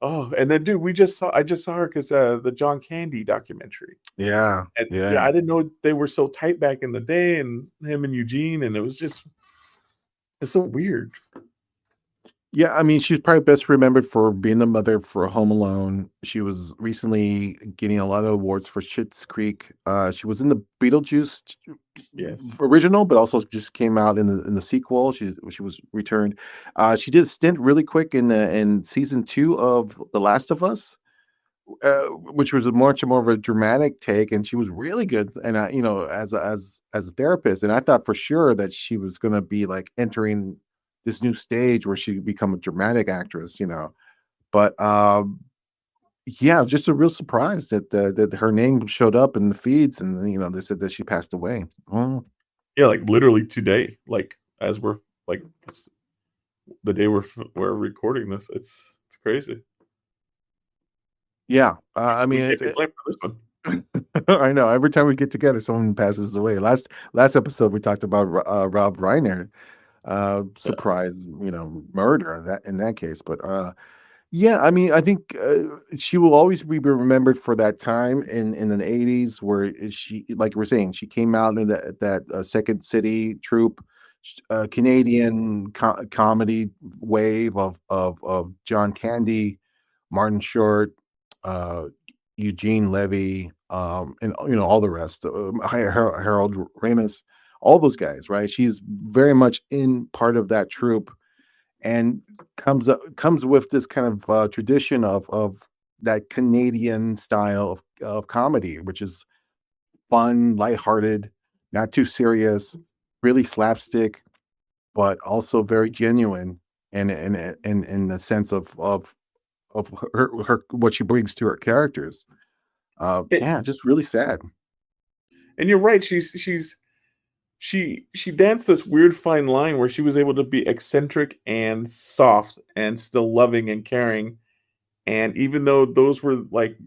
oh, and then dude, I just saw her because the John Candy documentary. Yeah. And Yeah. I didn't know they were so tight back in the day, and him and Eugene, and it's so weird. Yeah, I mean, she's probably best remembered for being the mother for Home Alone. She was recently getting a lot of awards for Schitt's Creek. She was in the Beetlejuice original, but also just came out in the sequel. She was returned. She did a stint really quick in season 2 of The Last of Us, which was much more of a dramatic take, and she was really good. And as a therapist, and I thought for sure that she was going to be like entering this new stage where she could become a dramatic actress, but yeah, just a real surprise that her name showed up in the feeds, and they said that she passed away. Oh. Yeah, like literally today, like as we're like the day we're recording this, it's crazy. Yeah, I mean, it's for this one. I know. Every time we get together, someone passes away. Last episode, we talked about Rob Reiner, surprise, murder in that case. But yeah, I mean, I think she will always be remembered for that time in the 80s where she, like we're saying, she came out in that Second City troupe, Canadian comedy wave of John Candy, Martin Short, Eugene Levy, and all the rest, Harold Ramis, all those guys, right? She's very much in part of that troupe, and comes with this kind of tradition of that Canadian style of comedy, which is fun, lighthearted, not too serious, really slapstick, but also very genuine, and in the sense of her what she brings to her characters. Yeah, just really sad. And you're right. She danced this weird fine line where she was able to be eccentric and soft and still loving and caring. And even though those were like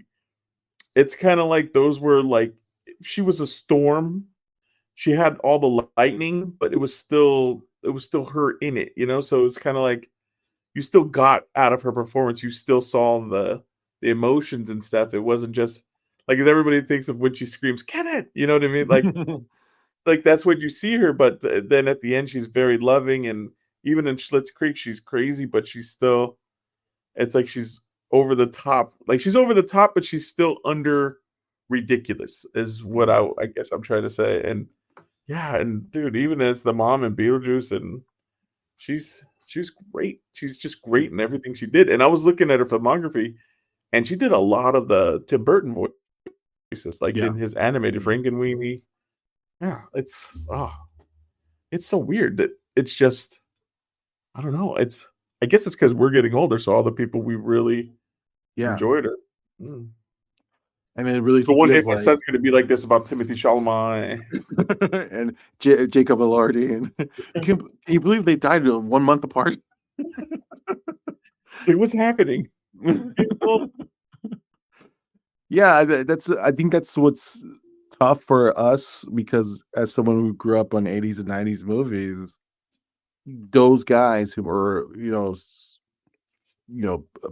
it's kind of like those were like she was a storm. She had all the lightning, but it was still her in it, you know? So it's kind of like you still got out of her performance. You still saw the emotions and stuff. It wasn't just like, as everybody thinks of when she screams, "Kevin," you know what I mean? Like that's what you see her, but then at the end she's very loving, and even in Schlitz Creek she's crazy, but she's still, it's like she's over the top. Like she's over the top, but she's still under ridiculous is what I guess I'm trying to say. And yeah, and dude, even as the mom in Beetlejuice, and she's great. She's just great in everything she did. And I was looking at her filmography, and she did a lot of the Tim Burton voices, like Yeah. in his animated Frankenweenie. Yeah, it's so weird that it's just, I don't know. I guess it's because we're getting older, so all the people we really Yeah. enjoyed her. Mm. I mean, it really So one day feels my like son's gonna be like this about Timothy Chalamet. and Jacob Elordi. And can you believe they died 1 month apart? Like, what's happening? People, Yeah, I think that's what's tough for us, because as someone who grew up on 80s and 90s movies, those guys who were,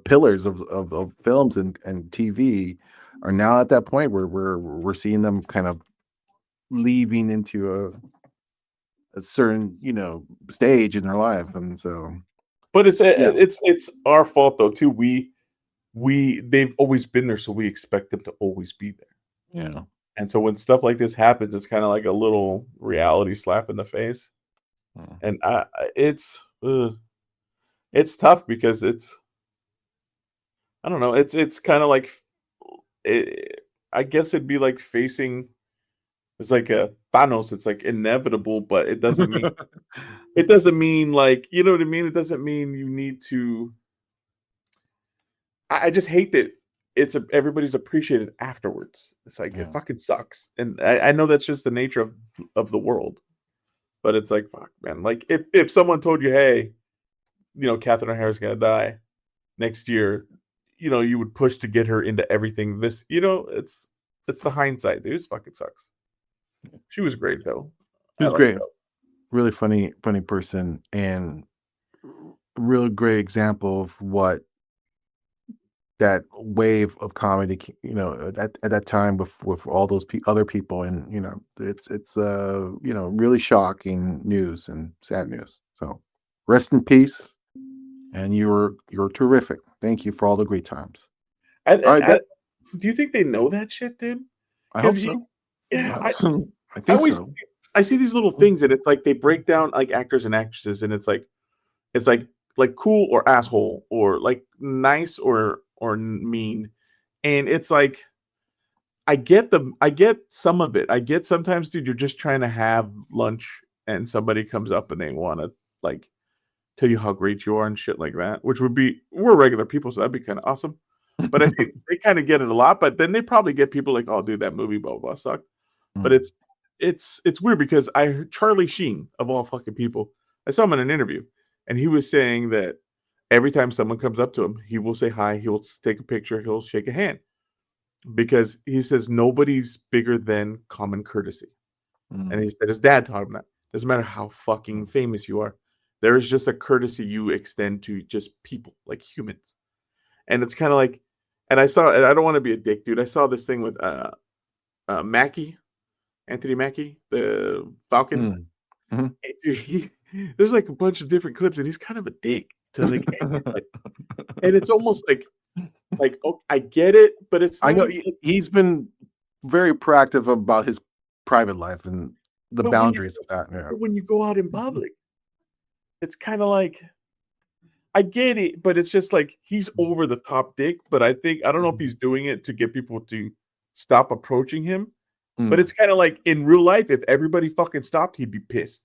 pillars of films and TV are now at that point where we're seeing them kind of leaving into a certain, stage in their life. And so, but it's yeah, it's our fault though too. They've always been there, so we expect them to always be there. yeah, And so when stuff like this happens, it's kind of like a little reality slap in the face. yeah, And it's tough because I don't know, it's kind of like I guess it'd be like facing, it's like a Thanos. It's like inevitable, but it doesn't mean like, you know what I mean. It doesn't mean you need to. I just hate that everybody's appreciated afterwards. It's like it yeah. fucking sucks, and I know that's just the nature of the world. But it's like, fuck, man. Like if someone told you, hey, Catherine O'Hara's gonna die next year, you would push to get her into everything. It's the hindsight, dude. It fucking sucks. She was great though. He I was liked great, her. really funny person, and real great example of what that wave of comedy, at that time with all those other people. And it's really shocking news and sad news. So rest in peace, and you're terrific. Thank you for all the great times. All right, Do you think they know that shit, dude? I Because hope so. I yeah, hope so. I I think always so. I see these little things, and it's like they break down like actors and actresses, and it's like cool or asshole, or like nice or mean, and it's like I get some of it. I get sometimes, dude, you're just trying to have lunch, and somebody comes up and they want to like tell you how great you are and shit like that, which would be, we're regular people, so that'd be kind of awesome. But I think they kind of get it a lot. But then they probably get people like, "Oh, dude, that movie blah blah, blah sucked." But Mm. it's weird because I heard Charlie Sheen of all fucking people. I saw him in an interview, and he was saying that every time someone comes up to him, he will say hi, he'll take a picture, he'll shake a hand, because he says nobody's bigger than common courtesy. And Mm. he said his dad taught him that. Doesn't matter how fucking famous you are, there is just a courtesy you extend to just people, like humans. And it's kind of like, and I don't want to be a dick, dude. I saw this thing with Mackie, Anthony Mackie, the Falcon. Mm. Mhm. There's like a bunch of different clips, and he's kind of a dick to like everybody. And it's almost like, oh, I get it, but it's I not know even. he's been very proactive about his private life and the But when you boundaries of that. Yeah. but when you go out in public, it's kind of like, I get it, but it's just like he's over the top dick. But I don't know if he's doing it to get people to stop approaching him. But Mm. it's kind of like in real life, if everybody fucking stopped, he'd be pissed.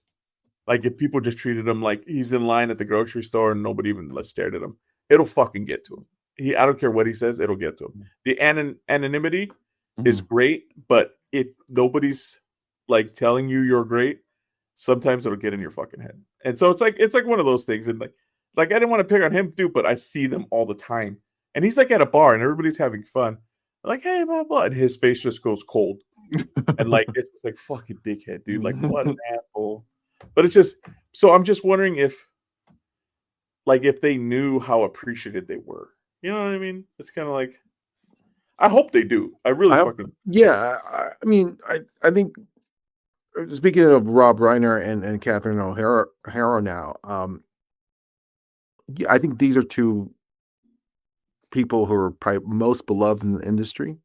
Like if people just treated him like he's in line at the grocery store and nobody even stared at him, it'll fucking get to him. I don't care what he says, it'll get to him. The anonymity is Mhm. great, but if nobody's like telling you you're great, sometimes it'll get in your fucking head. And so it's like one of those things. And like I didn't want to pick on him, dude, but I see them all the time. And he's like at a bar and everybody's having fun. Like, hey, blah blah, and his face just goes cold, and like it's just like fucking dickhead, dude. Like what an asshole. But it's just so I'm just wondering if they knew how appreciated they were. You know what I mean? It's kind of like I hope they do. I really fucking yeah. I mean, I think speaking of Rob Reiner and Catherine O'Hara now, yeah, I think these are two people who are probably most beloved in the industry,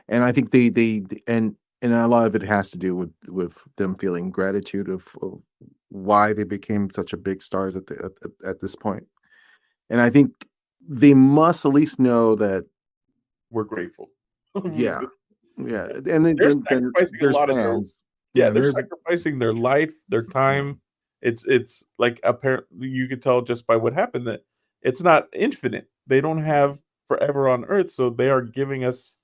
and I think and a lot of it has to do with them feeling gratitude of why they became such a big stars at this point. And I think they must at least know that, we're grateful. yeah, yeah, and then They're then sacrificing a there's lot of their fans. yeah, Yeah, they're there's sacrificing their life, their time. It's like apparently you could tell just by what happened that it's not infinite. They don't have forever on Earth, so they are giving us,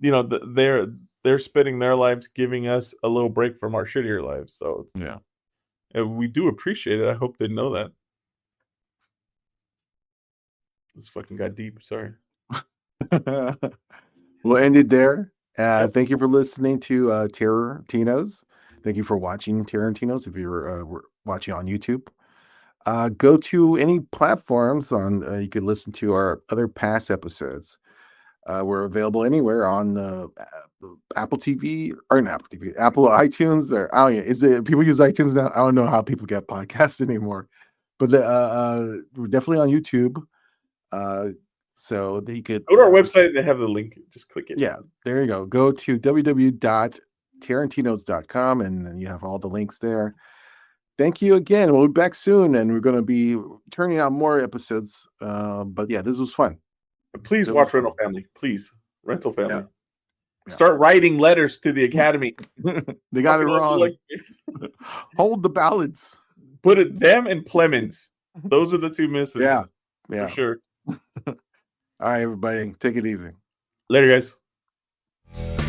they're spending their lives giving us a little break from our shittier lives. So yeah. we do appreciate it. I hope they know that. This fucking got deep. Sorry. We'll end it there. Yep. Thank you for listening to Terrortinos. Thank you for watching Terrortinos if you're watching on YouTube. Go to any platforms on you can listen to our other past episodes. We're available anywhere on Apple TV or not Apple TV, Apple iTunes or oh yeah, is it people use iTunes now? I don't know how people get podcasts anymore, but we're definitely on YouTube. So that you could Go to our website and they have the link. Just click it. yeah, there you go. Go to www.terrentinos.com and then you have all the links there. Thank you again. We'll be back soon and we're going to be turning out more episodes. But yeah, this was fun. Please It watch was fun. Rental Family. Please. Rental Family. Yeah. Start writing letters to the Academy. They got it Fucking also, wrong. like, Hold the balance. put it them and Clemens. Those are the two misses. Yeah. For sure. All right, everybody. Take it easy. Later, guys.